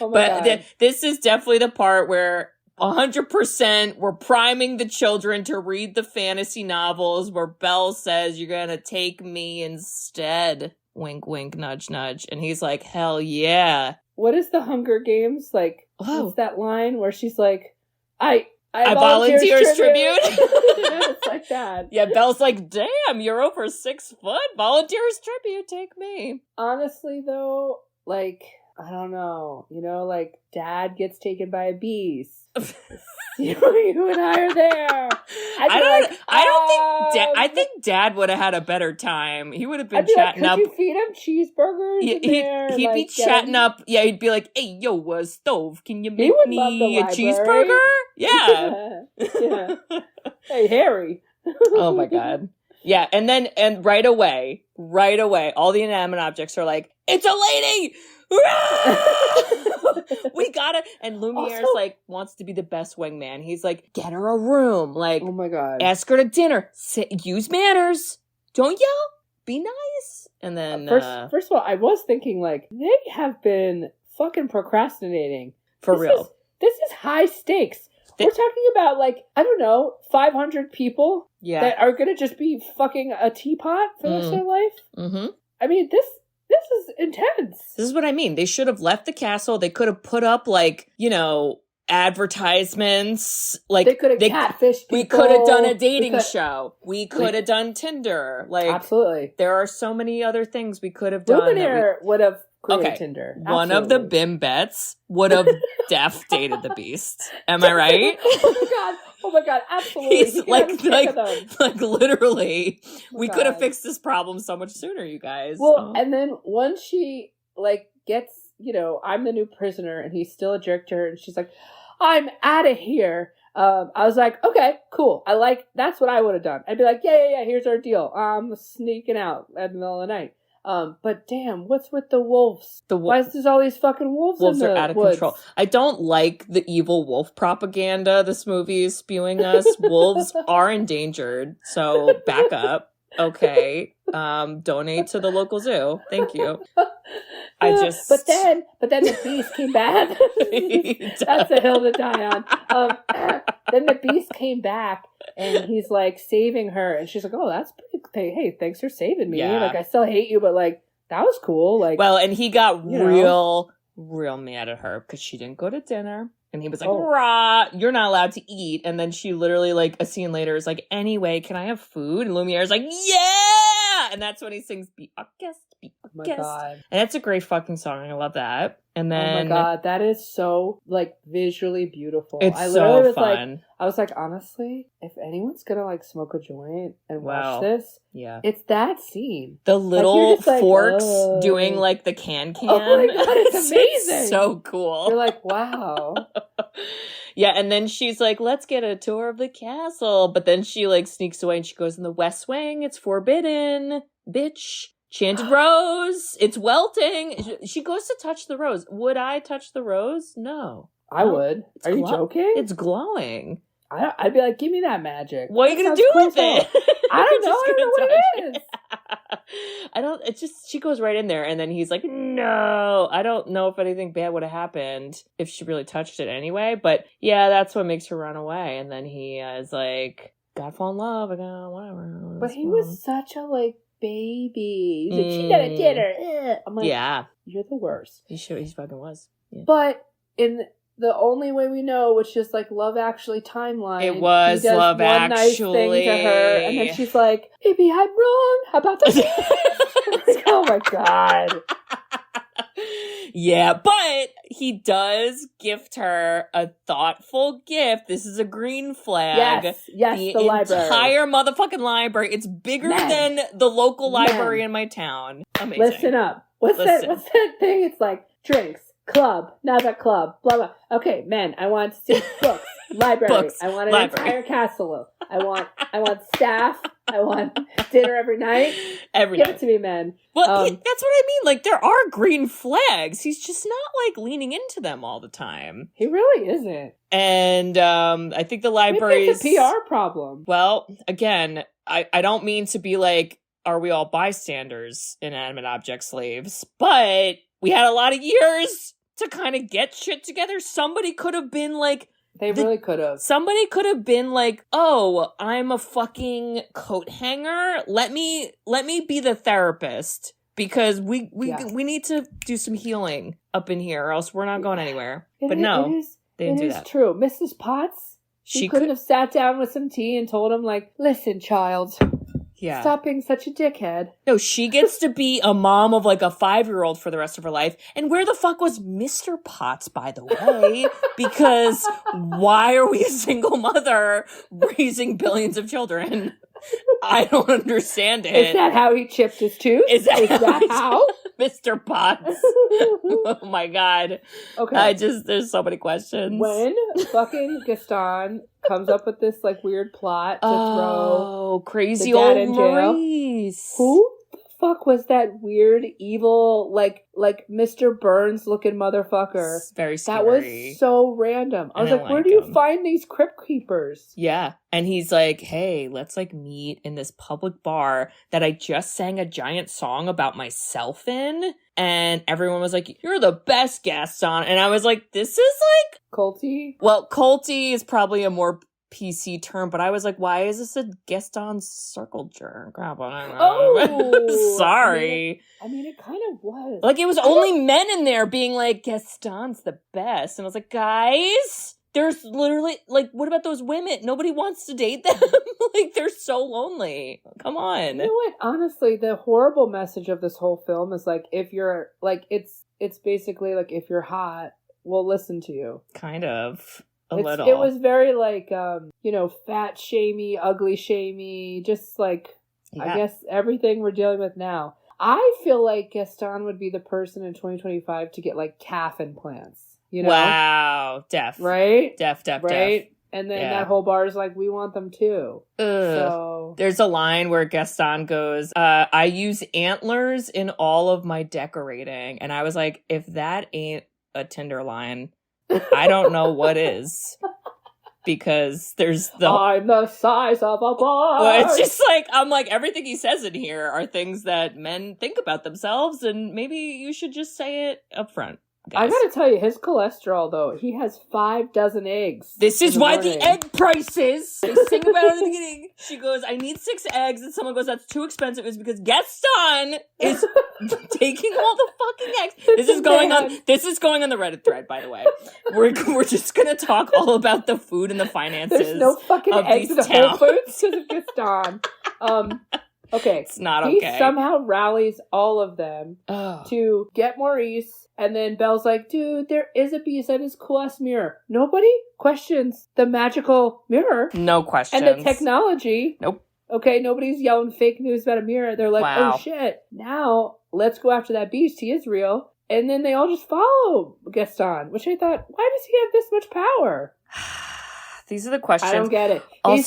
Speaker 2: Oh my God.
Speaker 1: This is definitely the part where 100% we're priming the children to read the fantasy novels where Belle says, you're gonna take me instead. Wink, wink, nudge, nudge. And he's like, hell yeah.
Speaker 2: What is the Hunger Games? Like, what's that line where she's like, I
Speaker 1: volunteer as tribute.
Speaker 2: It's like that.
Speaker 1: Yeah, Belle's like, damn, you're over 6 foot. Volunteer as tribute, take me.
Speaker 2: Honestly, though, like, I don't know. Like, Dad gets taken by a beast. You and I are there.
Speaker 1: I think Dad would have had a better time. He would have been chatting up.
Speaker 2: Could you feed him cheeseburgers?
Speaker 1: He'd be chatting up. Yeah, he'd be like, "Hey, yo, stove, can you make me a cheeseburger?" Yeah.
Speaker 2: Yeah. Hey, Harry.
Speaker 1: Oh my God. Yeah, and right away, all the inanimate objects are like, "It's a lady! We gotta, and Lumiere's
Speaker 2: Also-
Speaker 1: like wants to be the best wingman. He's like, get her a room, like,
Speaker 2: Oh my God.
Speaker 1: ask her to dinner, use manners, don't yell, be nice. And then
Speaker 2: First of all, I was thinking, like, they have been fucking procrastinating.
Speaker 1: for
Speaker 2: This
Speaker 1: real,
Speaker 2: This is high stakes. We're talking about, like, I don't know, 500 people that are going to just be fucking a teapot for the rest of their life.
Speaker 1: Mm-hmm.
Speaker 2: I mean, this is intense.
Speaker 1: This is what I mean. They should have left the castle. They could have put up, like, you know, advertisements. Like,
Speaker 2: They could have catfished people.
Speaker 1: We could have done a dating show. We could have done Tinder. Like,
Speaker 2: absolutely.
Speaker 1: There are so many other things we could have done.
Speaker 2: Luminaire would have created Tinder. Absolutely.
Speaker 1: One of the Bimbets would have dated the Beast. Am I right?
Speaker 2: Oh my god, absolutely.
Speaker 1: He's like literally, we could have fixed this problem so much sooner, you guys.
Speaker 2: Well, and then once she, like, gets, you know, I'm the new prisoner, and he's still a jerk to her, and she's like, I'm out of here. I was like, okay, cool. That's what I would have done. I'd be like, yeah, here's our deal. I'm sneaking out at the middle of the night. But damn, what's with the wolves? Why is there all these fucking wolves in the
Speaker 1: are out of
Speaker 2: woods?
Speaker 1: control. I don't like the evil wolf propaganda this movie is spewing us. Wolves are endangered, so back up. Okay. Donate to the local zoo. Thank you.
Speaker 2: But then the beast came back. That's a hill to die on. Then the beast came back, and he's like saving her, and she's like, "Oh, that's pretty. Hey, thanks for saving me.
Speaker 1: Yeah.
Speaker 2: Like, I still hate you, but like that was cool." Like,
Speaker 1: well, and he got real mad at her because she didn't go to dinner. And he was like, rah, you're not allowed to eat. And then she literally, like, a scene later is like, anyway, can I have food? And Lumiere's like, yeah! And that's when he sings, be our guest, be our guest.
Speaker 2: God.
Speaker 1: And that's a great fucking song. I love that. And then...
Speaker 2: Oh my God, that is so, like, visually beautiful.
Speaker 1: It's
Speaker 2: was
Speaker 1: fun.
Speaker 2: Like, I was like, honestly, if anyone's gonna, like, smoke a joint and watch this,
Speaker 1: yeah,
Speaker 2: it's that scene.
Speaker 1: The little
Speaker 2: like,
Speaker 1: forks doing, like, the can.
Speaker 2: Oh my God, it's amazing.
Speaker 1: It's so cool.
Speaker 2: You're like, wow.
Speaker 1: Yeah, and then she's like, let's get a tour of the castle. But then she, like, sneaks away and she goes in the West Wing. It's forbidden, bitch. Enchanted rose. It's welting. She goes to touch the rose. Would I touch the rose? No.
Speaker 2: I would. Are you joking?
Speaker 1: It's glowing.
Speaker 2: I'd be like, give me that magic.
Speaker 1: What are you going to do with it?
Speaker 2: I don't know. I don't know what it is.
Speaker 1: It's just, she goes right in there and then he's like, no. I don't know if anything bad would have happened if she really touched it anyway. But yeah, that's what makes her run away. And then he is like, gotta fall in love again, whatever.
Speaker 2: But he was such a, like, baby. He's like, she got a dinner. I'm like,
Speaker 1: yeah.
Speaker 2: You're the worst.
Speaker 1: He fucking was. Yeah.
Speaker 2: But in the only way we know, which is like Love Actually timeline,
Speaker 1: it was
Speaker 2: he does
Speaker 1: Love
Speaker 2: one
Speaker 1: Actually.
Speaker 2: nice thing to her, and then she's like, maybe I'm wrong. How about this? Like, oh my God.
Speaker 1: Yeah, but he does gift her a thoughtful gift. This is a green flag.
Speaker 2: Yes, the library.
Speaker 1: Entire motherfucking library. It's bigger than the local library in my town. Amazing.
Speaker 2: Listen up. What's that thing? It's like drinks, club, not a club, blah, blah. Okay, men, I want to see books, library. I want an entire castle. I want staff. I want dinner every night. Give it to me, men.
Speaker 1: Well, that's what I mean. Like, there are green flags. He's just not, like, leaning into them all the time.
Speaker 2: He really isn't.
Speaker 1: And I think the library's...
Speaker 2: Maybe it's a PR problem.
Speaker 1: Well, again, I don't mean to be like, are we all bystanders, inanimate object slaves? But we had a lot of years to kind of get shit together. Somebody could have been like...
Speaker 2: They really could have.
Speaker 1: Somebody could have been like, oh, I'm a fucking coat hanger. Let me be the therapist because we need to do some healing up in here or else we're not going anywhere. But no, they didn't do that.
Speaker 2: It is true. Mrs. Potts, she couldn't have sat down with some tea and told him, like, listen, child.
Speaker 1: Yeah.
Speaker 2: Stop being such a dickhead.
Speaker 1: No, she gets to be a mom of like a 5-year-old for the rest of her life. And where the fuck was Mr. Potts, by the way? Because why are we a single mother raising billions of children? I don't understand it.
Speaker 2: Is that how he chipped his tooth?
Speaker 1: Is that
Speaker 2: how?
Speaker 1: Mr. Potts. Oh my God.
Speaker 2: Okay.
Speaker 1: There's so many questions.
Speaker 2: When fucking Gaston comes up with this like weird plot to throw
Speaker 1: crazy
Speaker 2: the dad
Speaker 1: old
Speaker 2: in jail.
Speaker 1: Maurice.
Speaker 2: Who the fuck was that weird, evil, like Mr. Burns looking motherfucker?
Speaker 1: It's very scary.
Speaker 2: That was so random. I was like, where do you find these crypt keepers?
Speaker 1: Yeah. And he's like, hey, let's like meet in this public bar that I just sang a giant song about myself in. And everyone was like, you're the best, Gaston. And I was like, this is like...
Speaker 2: Culty?
Speaker 1: Well, culty is probably a more PC term, but I was like, why is this a Gaston circle jerk?
Speaker 2: Oh!
Speaker 1: Sorry.
Speaker 2: I mean, it kind of was.
Speaker 1: Like, it was only men in there being like, Gaston's the best. And I was like, guys... There's literally, like, what about those women? Nobody wants to date them. Like, they're so lonely. Come on.
Speaker 2: You know what? Honestly, the horrible message of this whole film is, like, if you're, like, it's basically, like, if you're hot, we'll listen to you.
Speaker 1: Kind of. A little.
Speaker 2: It was very, like, fat shamey, ugly shamey, just, like, yeah. I guess everything we're dealing with now. I feel like Gaston would be the person in 2025 to get, like, calf implants. You know?
Speaker 1: Wow. Deaf.
Speaker 2: Right?
Speaker 1: Deaf.
Speaker 2: Right? And then that whole bar is like, we want them too.
Speaker 1: Ugh.
Speaker 2: So
Speaker 1: there's a line where Gaston goes, I use antlers in all of my decorating. And I was like, if that ain't a Tinder line, I don't know what is. Because there's
Speaker 2: I'm the size of a bar.
Speaker 1: Well, it's just like, I'm like, everything he says in here are things that men think about themselves. And maybe you should just say it up front. Guys.
Speaker 2: I gotta tell you, his cholesterol, though, he has 5 dozen eggs.
Speaker 1: This is why the egg prices, they sing about it in the beginning. She goes, I need 6 eggs. And someone goes, that's too expensive. It's because Gaston is taking all the fucking eggs. This is going on the Reddit thread, by the way. We're just gonna talk all about the food and the finances. There's
Speaker 2: no fucking eggs in the Whole Foods because of Gaston. Okay.
Speaker 1: It's not okay.
Speaker 2: He somehow rallies all of them to get Maurice. And then Belle's like, dude, there is a beast that is cool-ass mirror. Nobody questions the magical mirror.
Speaker 1: No questions.
Speaker 2: And the technology.
Speaker 1: Nope.
Speaker 2: Okay, nobody's yelling fake news about a mirror. They're like,
Speaker 1: wow.
Speaker 2: Oh shit. Now, let's go after that beast. He is real. And then they all just follow Gaston, which I thought, why does he have this much power?
Speaker 1: These are the questions.
Speaker 2: I don't get it.
Speaker 1: Also,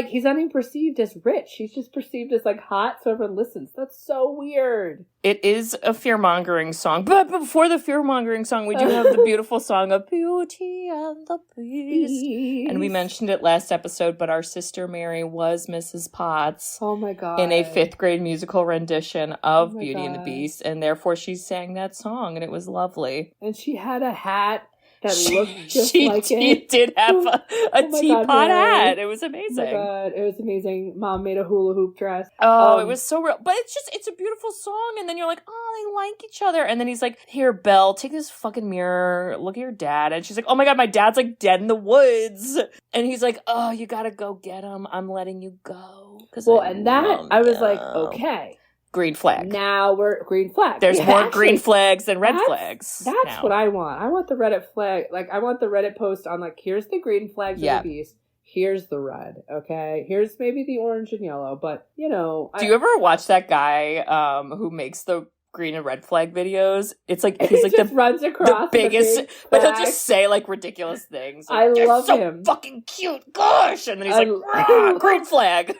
Speaker 2: he's not even perceived as rich. He's just perceived as like hot, so everyone listens. That's so weird.
Speaker 1: It is a fear-mongering song. But before the fear-mongering song, we do have the beautiful song of Beauty and the Beast. And we mentioned it last episode, but our sister Mary was Mrs. Potts.
Speaker 2: Oh my God.
Speaker 1: In a 5th grade musical rendition of Beauty and the Beast. And therefore she sang that song, and it was lovely.
Speaker 2: And she had a hat that looked just like it.
Speaker 1: She did have a teapot hat. It was amazing.
Speaker 2: Oh my God, it was amazing. Mom made a hula hoop dress.
Speaker 1: Oh, it was so real. But it's a beautiful song. And then you're like, oh, they like each other. And then he's like, here, Belle, take this fucking mirror. Look at your dad. And she's like, oh my God, my dad's like dead in the woods. And he's like, oh, you gotta go get him. I'm letting you go.
Speaker 2: I was like, okay.
Speaker 1: Green flag.
Speaker 2: Now we're green flag.
Speaker 1: There's more green flags than red flags.
Speaker 2: That's what I want. I want the Reddit flag. Like, I want the Reddit post on, like, here's the green flags of the beast. Here's the red, okay? Here's maybe the orange and yellow, but, you know.
Speaker 1: Do you ever watch that guy who makes the green and red flag videos? It's like, he's like
Speaker 2: runs across
Speaker 1: the biggest, but he'll just say, like, ridiculous things. Like,
Speaker 2: I love him.
Speaker 1: Fucking cute, gosh! And then he's like, green flag.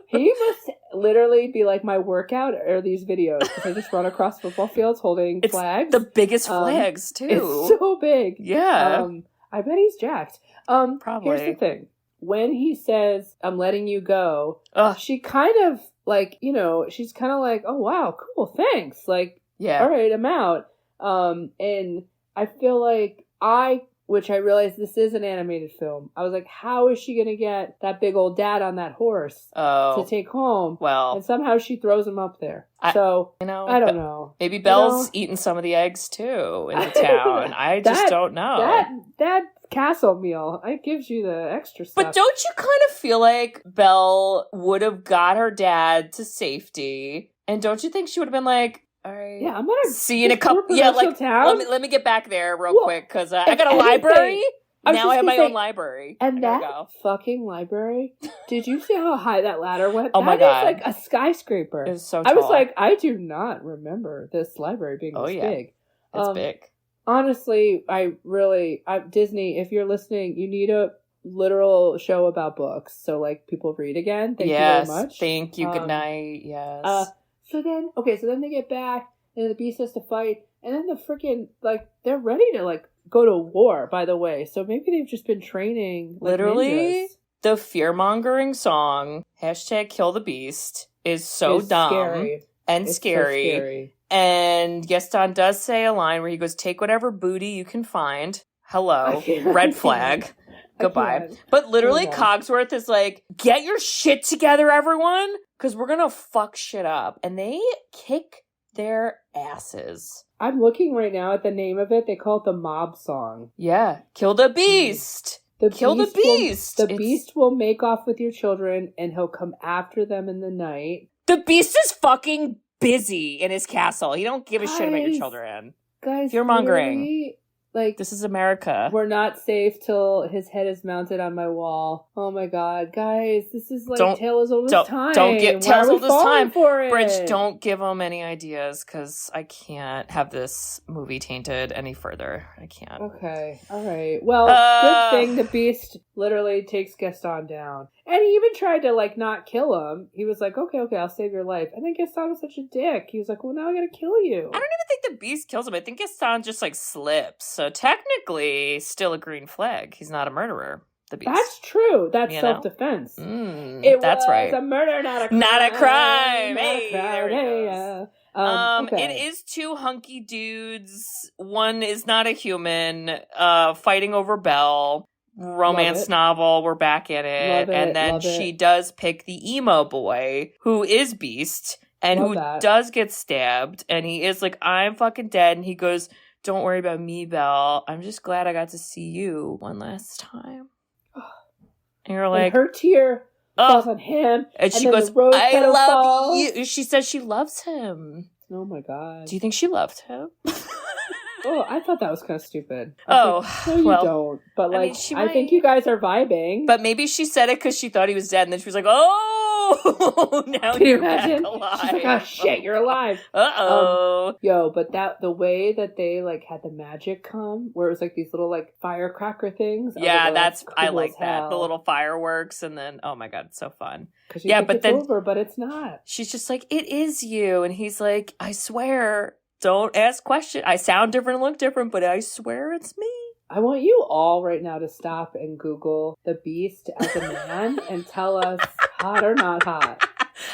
Speaker 2: He must literally be like, my workout are these videos, because I just run across football fields holding flags.
Speaker 1: The biggest flags, too.
Speaker 2: It's so big.
Speaker 1: Yeah.
Speaker 2: I bet he's jacked.
Speaker 1: Probably.
Speaker 2: Here's the thing. When he says, I'm letting you go, she kind of, like, you know, she's kind of like, oh, wow, cool, thanks. Like, all right, I'm out. And I feel like which I realized this is an animated film. I was like, how is she going to get that big old dad on that horse to take home?
Speaker 1: Well.
Speaker 2: And somehow she throws him up there. I don't know.
Speaker 1: Maybe Belle's eating some of the eggs, too, in the town. I just don't know.
Speaker 2: That castle meal, it gives you the extra stuff.
Speaker 1: But don't you kind of feel like Belle would have got her dad to safety? And don't you think she would have been like, all right,
Speaker 2: yeah, I'm gonna
Speaker 1: see you in a couple. Yeah, like
Speaker 2: town.
Speaker 1: let me get back there real quick because I got a library. Now I have my own library.
Speaker 2: And that fucking library, did you see how high that ladder went?
Speaker 1: Oh my God.
Speaker 2: That is like a skyscraper.
Speaker 1: It was so tall.
Speaker 2: I was like, I do not remember this library being this big.
Speaker 1: It's big.
Speaker 2: Honestly, Disney, if you're listening, you need a literal show about books. So, like, people read again. Thank you very much.
Speaker 1: Thank you. Good night. Yes.
Speaker 2: So then they get back, and the Beast has to fight, and then the freaking, like, they're ready to, like, go to war, by the way. So maybe they've just been training, like,
Speaker 1: literally,
Speaker 2: ninjas.
Speaker 1: The fear-mongering song, #KillTheBeast, is so dumb
Speaker 2: scary.
Speaker 1: and
Speaker 2: It's
Speaker 1: scary.
Speaker 2: So scary.
Speaker 1: And Gaston does say a line where he goes, take whatever booty you can find. Hello. Red flag. Goodbye. But literally, Cogsworth is like, get your shit together, everyone, because we're going to fuck shit up. And they kick their asses.
Speaker 2: I'm looking right now at the name of it. They call it the mob song.
Speaker 1: Yeah. Kill the beast. Kill the beast.
Speaker 2: The beast will make off with your children, and he'll come after them in the night.
Speaker 1: The beast is fucking busy in his castle. He don't give a shit about your children.
Speaker 2: Guys,
Speaker 1: fear-mongering.
Speaker 2: Like,
Speaker 1: this is America.
Speaker 2: We're not safe till his head is mounted on my wall. Oh my god, guys, this is like Tale as Old as Time.
Speaker 1: Don't get Tale as Old as Time.
Speaker 2: For it?
Speaker 1: Bridge, don't give them any ideas, because I can't have this movie tainted any further. I can't.
Speaker 2: Okay, all right. Well, good thing the Beast literally takes Gaston down. And he even tried to, like, not kill him. He was like, okay, I'll save your life. And then Gaston was such a dick. He was like, well, now I gotta kill you.
Speaker 1: I don't even think the Beast kills him. I think Gaston just, like, slips. So technically, still a green flag. He's not a murderer, the Beast.
Speaker 2: That's true. That's self-defense.
Speaker 1: That's right.
Speaker 2: It's a murder, not a crime.
Speaker 1: Not a crime.
Speaker 2: Not
Speaker 1: Hey,
Speaker 2: a crime.
Speaker 1: there it goes.
Speaker 2: Okay.
Speaker 1: It is two hunky dudes. One is not a human, fighting over Belle. Romance novel, we're back in it. And then she does pick the emo boy, who is Beast, and who does get stabbed. And he is like, I'm fucking dead. And he goes, don't worry about me, Belle. I'm just glad I got to see you one last time. And you're like,
Speaker 2: and her tear falls on him.
Speaker 1: And she goes, I love you. She says she loves him.
Speaker 2: Oh my god.
Speaker 1: Do you think she loved him?
Speaker 2: Oh, I thought that was kind of stupid.
Speaker 1: No,
Speaker 2: you don't. But, like, I think you guys are vibing.
Speaker 1: But maybe she said it because she thought he was dead, and then she was like, oh, now you're back alive.
Speaker 2: She's like, oh, shit, you're alive.
Speaker 1: Uh-oh.
Speaker 2: But the way that they, like, had the magic come, where it was, like, these little, like, firecracker things.
Speaker 1: Yeah, I like that. The little fireworks, and then, oh my god, it's so fun.
Speaker 2: Yeah, but then over, but it's not.
Speaker 1: She's just like, it is you. And he's like, I swear. Don't ask questions. I sound different and look different, but I swear it's me.
Speaker 2: I want you all right now to stop and Google the Beast as a man and tell us hot or not hot.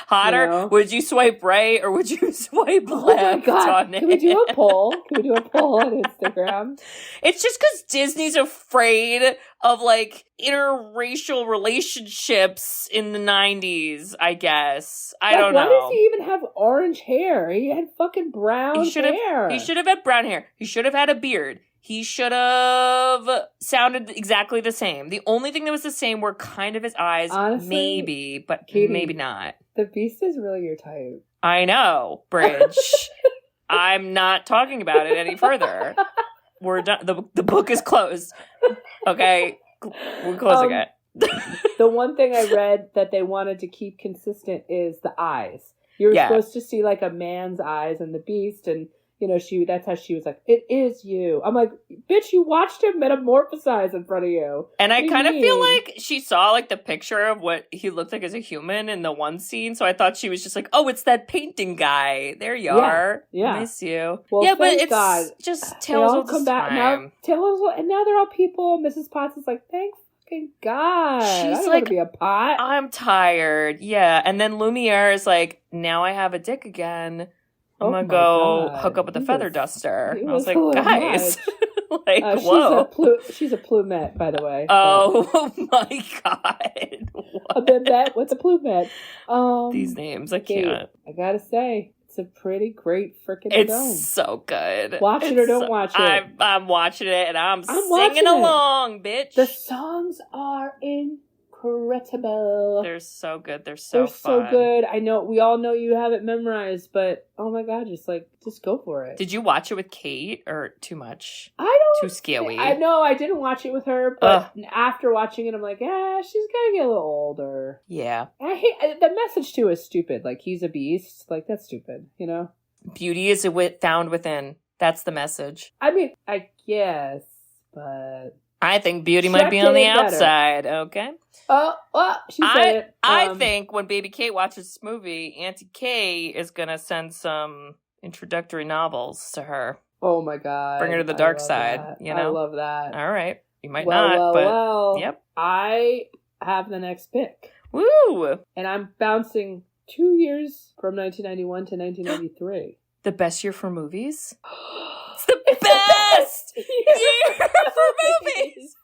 Speaker 1: Hotter? You know? Would you swipe right or would you swipe left on it?
Speaker 2: Can we do a poll? On Instagram?
Speaker 1: It's just because Disney's afraid of, like, interracial relationships in the 90s, I guess. I don't know.
Speaker 2: Why does he even have orange hair? He had fucking brown hair.
Speaker 1: He should have had brown hair. He should have had a beard. He should have sounded exactly the same. The only thing that was the same were kind of his eyes. Honestly, maybe, but Katie, maybe not.
Speaker 2: The Beast is really your type.
Speaker 1: I know, Bridge. I'm not talking about it any further. We're done. The book is closed. Okay, we're closing it.
Speaker 2: The one thing I read that they wanted to keep consistent is the eyes. You're supposed to see, like, a man's eyes in the Beast, and you know, that's how she was like, it is you. I'm like, bitch, you watched him metamorphosize in front of you.
Speaker 1: And I kind of feel like she saw, like, the picture of what he looked like as a human in the one scene. So I thought she was just like, oh, it's that painting guy. There you are. Yeah. Miss you.
Speaker 2: Well,
Speaker 1: yeah, but
Speaker 2: it's
Speaker 1: just Tales of the Time.
Speaker 2: And now they're all people. Mrs. Potts is like, thank fucking God.
Speaker 1: She's
Speaker 2: I don't
Speaker 1: like,
Speaker 2: want to be a pot.
Speaker 1: I'm tired. Yeah. And then Lumiere is like, now I have a dick again. I'm going to go hook up with a feather duster. And I was like, guys, like, whoa.
Speaker 2: She's a plumette, by the way.
Speaker 1: Oh, my God.
Speaker 2: What? A bibette? What's a plumette?
Speaker 1: These names, I can't.
Speaker 2: I got to say, it's a pretty great freaking
Speaker 1: It's
Speaker 2: dome.
Speaker 1: So good.
Speaker 2: Watch it or don't watch it.
Speaker 1: I'm watching it, and I'm singing along, bitch.
Speaker 2: The songs are incredible.
Speaker 1: They're so good. They're so fun.
Speaker 2: So good. I know we all know you have it memorized, but oh my god, just go for it.
Speaker 1: Did you watch it with Kate or too much?
Speaker 2: I don't.
Speaker 1: Too scary.
Speaker 2: I know I didn't watch it with her, but after watching it, I'm like, she's gonna get a little older.
Speaker 1: Yeah.
Speaker 2: I hate the message too is stupid. Like, he's a beast. Like, that's stupid. You know.
Speaker 1: Beauty is found within. That's the message.
Speaker 2: I mean, I guess, but.
Speaker 1: I think beauty might be on the outside. Okay.
Speaker 2: Oh, well, she said it.
Speaker 1: I think when Baby Kate watches this movie, Auntie Kay is going to send some introductory novels to her.
Speaker 2: Oh, my God.
Speaker 1: Bring her to the dark side,
Speaker 2: that.
Speaker 1: you know?
Speaker 2: I love that.
Speaker 1: All right. You might not, but... Yep.
Speaker 2: I have the next pick.
Speaker 1: Woo!
Speaker 2: And I'm bouncing 2 years from 1991 to 1993.
Speaker 1: The best year for movies? It's the best year for movies!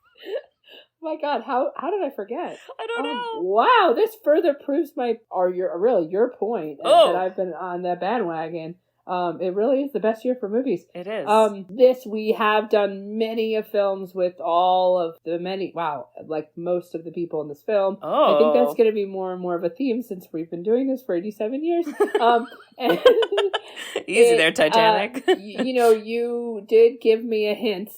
Speaker 2: My God, how did I forget?
Speaker 1: I don't know.
Speaker 2: Wow, this further proves your point that I've been on that bandwagon. It really is the best year for movies.
Speaker 1: It is.
Speaker 2: We have done many of films with all of the like most of the people in this film.
Speaker 1: Oh.
Speaker 2: I think that's going to be more and more of a theme since we've been doing this for 87 years. And
Speaker 1: Easy there, Titanic.
Speaker 2: You did give me a hint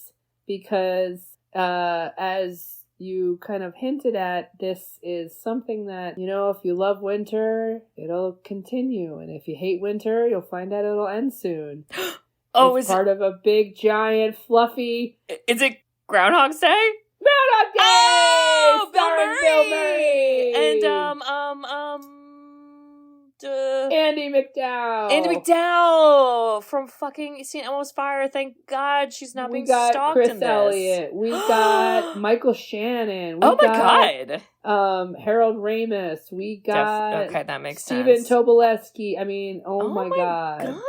Speaker 2: because as you kind of hinted at, this is something that, if you love winter, it'll continue. And if you hate winter, you'll find out it'll end soon. It's part of a big, giant, fluffy...
Speaker 1: Is it Groundhog's Day?
Speaker 2: Groundhog Day!
Speaker 1: Oh!
Speaker 2: Bill Murray!
Speaker 1: And,
Speaker 2: Andie MacDowell.
Speaker 1: Andie MacDowell from fucking St. Elmo's Fire. Thank God she's not being stalked
Speaker 2: Chris
Speaker 1: in this.
Speaker 2: Elliott. We got Michael Shannon.
Speaker 1: Oh my God.
Speaker 2: Harold Ramis. We got
Speaker 1: okay, that makes
Speaker 2: Steven
Speaker 1: sense.
Speaker 2: Tobolewsky. I mean, oh my God.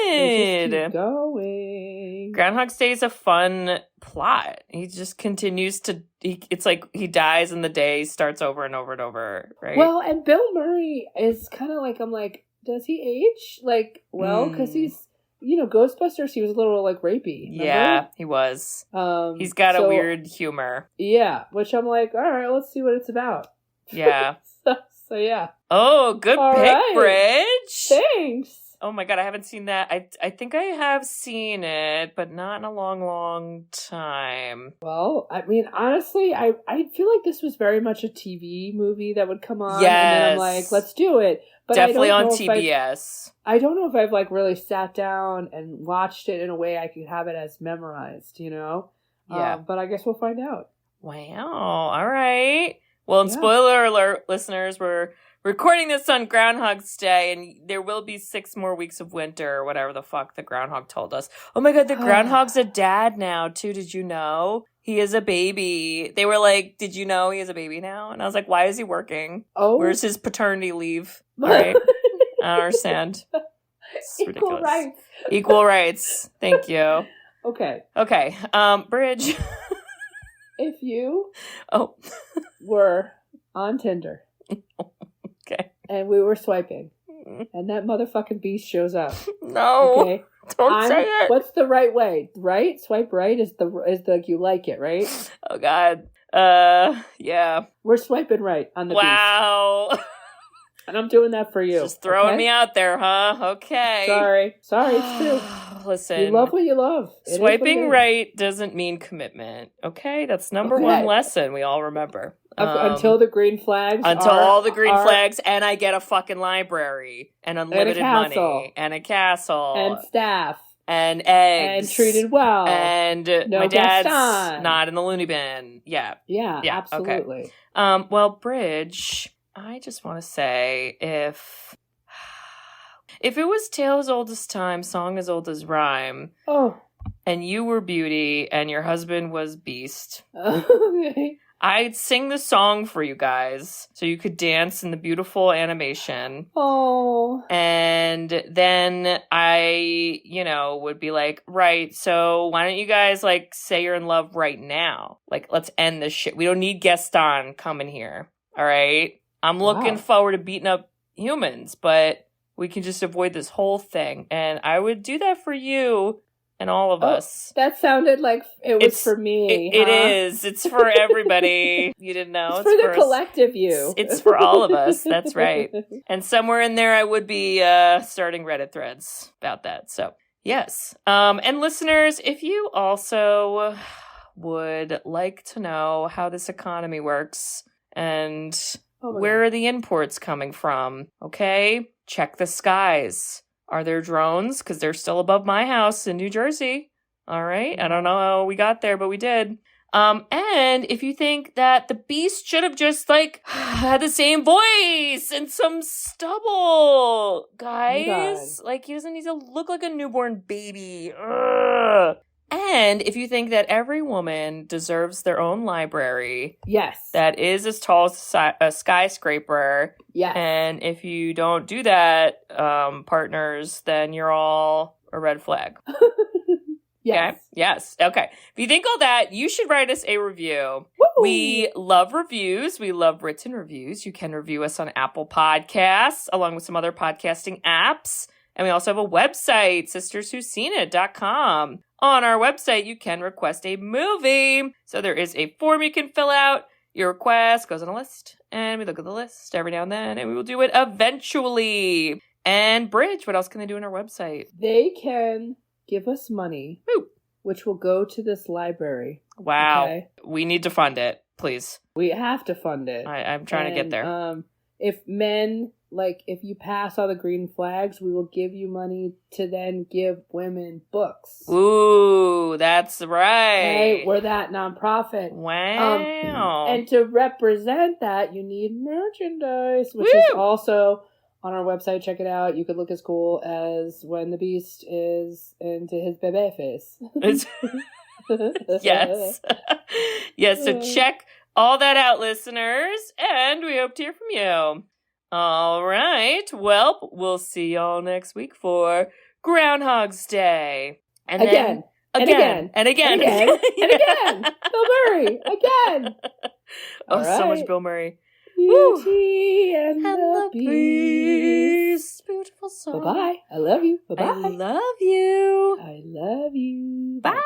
Speaker 2: Just keep going.
Speaker 1: Groundhog's Day is a fun plot. He just continues to... it's like he dies and the day starts over and over and over, right?
Speaker 2: Well, and Bill Murray is kind of like, I'm like, does he age? Like, well, because he's, Ghostbusters, he was a little, like, rapey. Remember?
Speaker 1: Yeah, he was. He's got a weird humor.
Speaker 2: Yeah, which I'm like, all right, let's see what it's about.
Speaker 1: Yeah.
Speaker 2: so yeah.
Speaker 1: Oh, good
Speaker 2: all
Speaker 1: pick,
Speaker 2: right.
Speaker 1: Bridge.
Speaker 2: Thanks.
Speaker 1: Oh my God, I haven't seen that. I think I have seen it, but not in a long, long time.
Speaker 2: Well, I mean, honestly, I feel like this was very much a TV movie that would come on.
Speaker 1: Yes.
Speaker 2: And then I'm like, let's do it. But
Speaker 1: definitely on TBS.
Speaker 2: I don't know if I've like really sat down and watched it in a way I could have it as memorized, Yeah. But I guess we'll find out.
Speaker 1: Wow. All right. Well, and spoiler alert, listeners, we're recording this on Groundhog's Day, and there will be 6 more weeks of winter, or whatever the fuck the groundhog told us. Oh my God, the groundhog's a dad now, too. Did you know? He is a baby. They were like, did you know he is a baby now? And I was like, why is he working?
Speaker 2: Oh.
Speaker 1: Where's his paternity leave? All right. I don't understand. It's ridiculous.
Speaker 2: Equal rights.
Speaker 1: Equal rights. Thank you.
Speaker 2: Okay.
Speaker 1: Bridge.
Speaker 2: If you were on Tinder.
Speaker 1: Okay.
Speaker 2: And we were swiping. And that motherfucking beast shows up.
Speaker 1: No.
Speaker 2: Okay.
Speaker 1: Don't say it.
Speaker 2: What's the right way? Right? Swipe right is the you like it, right?
Speaker 1: Oh God. Yeah.
Speaker 2: We're swiping right on the beast.
Speaker 1: Wow.
Speaker 2: And I'm doing that for you.
Speaker 1: Just throwing me out there, huh? Okay.
Speaker 2: Sorry, it's true.
Speaker 1: Listen.
Speaker 2: You love what you love.
Speaker 1: Swiping right doesn't mean commitment. Okay? That's number one lesson we all remember.
Speaker 2: Until the green flags.
Speaker 1: All the green flags, and I get a fucking library, and unlimited money, and a castle.
Speaker 2: And staff.
Speaker 1: And eggs.
Speaker 2: And treated well.
Speaker 1: And
Speaker 2: no
Speaker 1: my dad's
Speaker 2: Gaston.
Speaker 1: not in the loony bin. Yeah.
Speaker 2: Yeah, absolutely.
Speaker 1: Okay. Well, Bridge, I just want to say, if it was tale as old as time, song as old as rhyme, and you were beauty, and your husband was beast,
Speaker 2: okay.
Speaker 1: I'd sing the song for you guys so you could dance in the beautiful animation.
Speaker 2: Oh.
Speaker 1: And then I, would be like, right, so why don't you guys, say you're in love right now? Let's end this shit. We don't need Gaston coming here, all right? I'm looking forward to beating up humans, but we can just avoid this whole thing. And I would do that for you and all of us.
Speaker 2: That sounded like it was for me.
Speaker 1: It is. It's for everybody. You didn't know.
Speaker 2: It's for the collective you.
Speaker 1: It's for all of us. That's right. And somewhere in there, I would be starting Reddit threads about that. So, yes. And listeners, if you also would like to know how this economy works and where are the imports coming from, okay? Check the skies. Are there drones? Because they're still above my house in New Jersey. All right. I don't know how we got there, but we did. And if you think that the Beast should have just, like, had the same voice and some stubble, guys, like, he doesn't need to look like a newborn baby. Ugh. And if you think that every woman deserves their own library,
Speaker 2: yes,
Speaker 1: that is as tall as a skyscraper,
Speaker 2: yes,
Speaker 1: and if you don't do that, partners, then you're all a red flag.
Speaker 2: yes,
Speaker 1: okay? Yes. Okay. If you think all that, you should write us a review.
Speaker 2: Woo!
Speaker 1: We love reviews. We love written reviews. You can review us on Apple Podcasts, along with some other podcasting apps. And we also have a website, sisterswhoseenit.com. On our website, you can request a movie. So there is a form you can fill out. Your request goes on a list, and we look at the list every now and then, and we will do it eventually. And Bridge, what else can they do on our website?
Speaker 2: They can give us money,
Speaker 1: Woo.
Speaker 2: which will go to this library.
Speaker 1: Wow.
Speaker 2: Okay?
Speaker 1: We need to fund it, please.
Speaker 2: We have to fund it.
Speaker 1: I'm trying to get there.
Speaker 2: If men, like, if you pass all the green flags, we will give you money to then give women books.
Speaker 1: Ooh, that's right.
Speaker 2: Hey, we're that nonprofit.
Speaker 1: Wow.
Speaker 2: And to represent that, you need merchandise, which is also on our website. Check it out. You could look as cool as when the Beast is into his bebe face.
Speaker 1: Yes. Yes, so check all that out, listeners, and we hope to hear from you. All right. Well, we'll see y'all next week for Groundhog's Day. And
Speaker 2: again.
Speaker 1: And again.
Speaker 2: And again. Bill Murray. Again.
Speaker 1: Oh, so much Bill Murray.
Speaker 2: Beauty and the Beast.
Speaker 1: Beautiful song.
Speaker 2: Bye-bye. I love you. Bye-bye.
Speaker 1: I love you.
Speaker 2: I love you.
Speaker 1: Bye.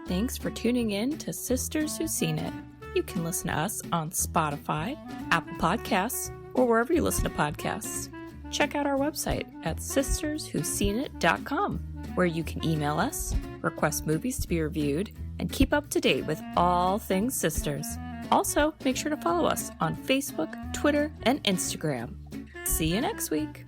Speaker 4: Thanks for tuning in to Sisters Who've Seen It. You can listen to us on Spotify, Apple Podcasts, or wherever you listen to podcasts. Check out our website at sisterswhoseenit.com, where you can email us, request movies to be reviewed, and keep up to date with all things sisters. Also, make sure to follow us on Facebook, Twitter, and Instagram. See you next week.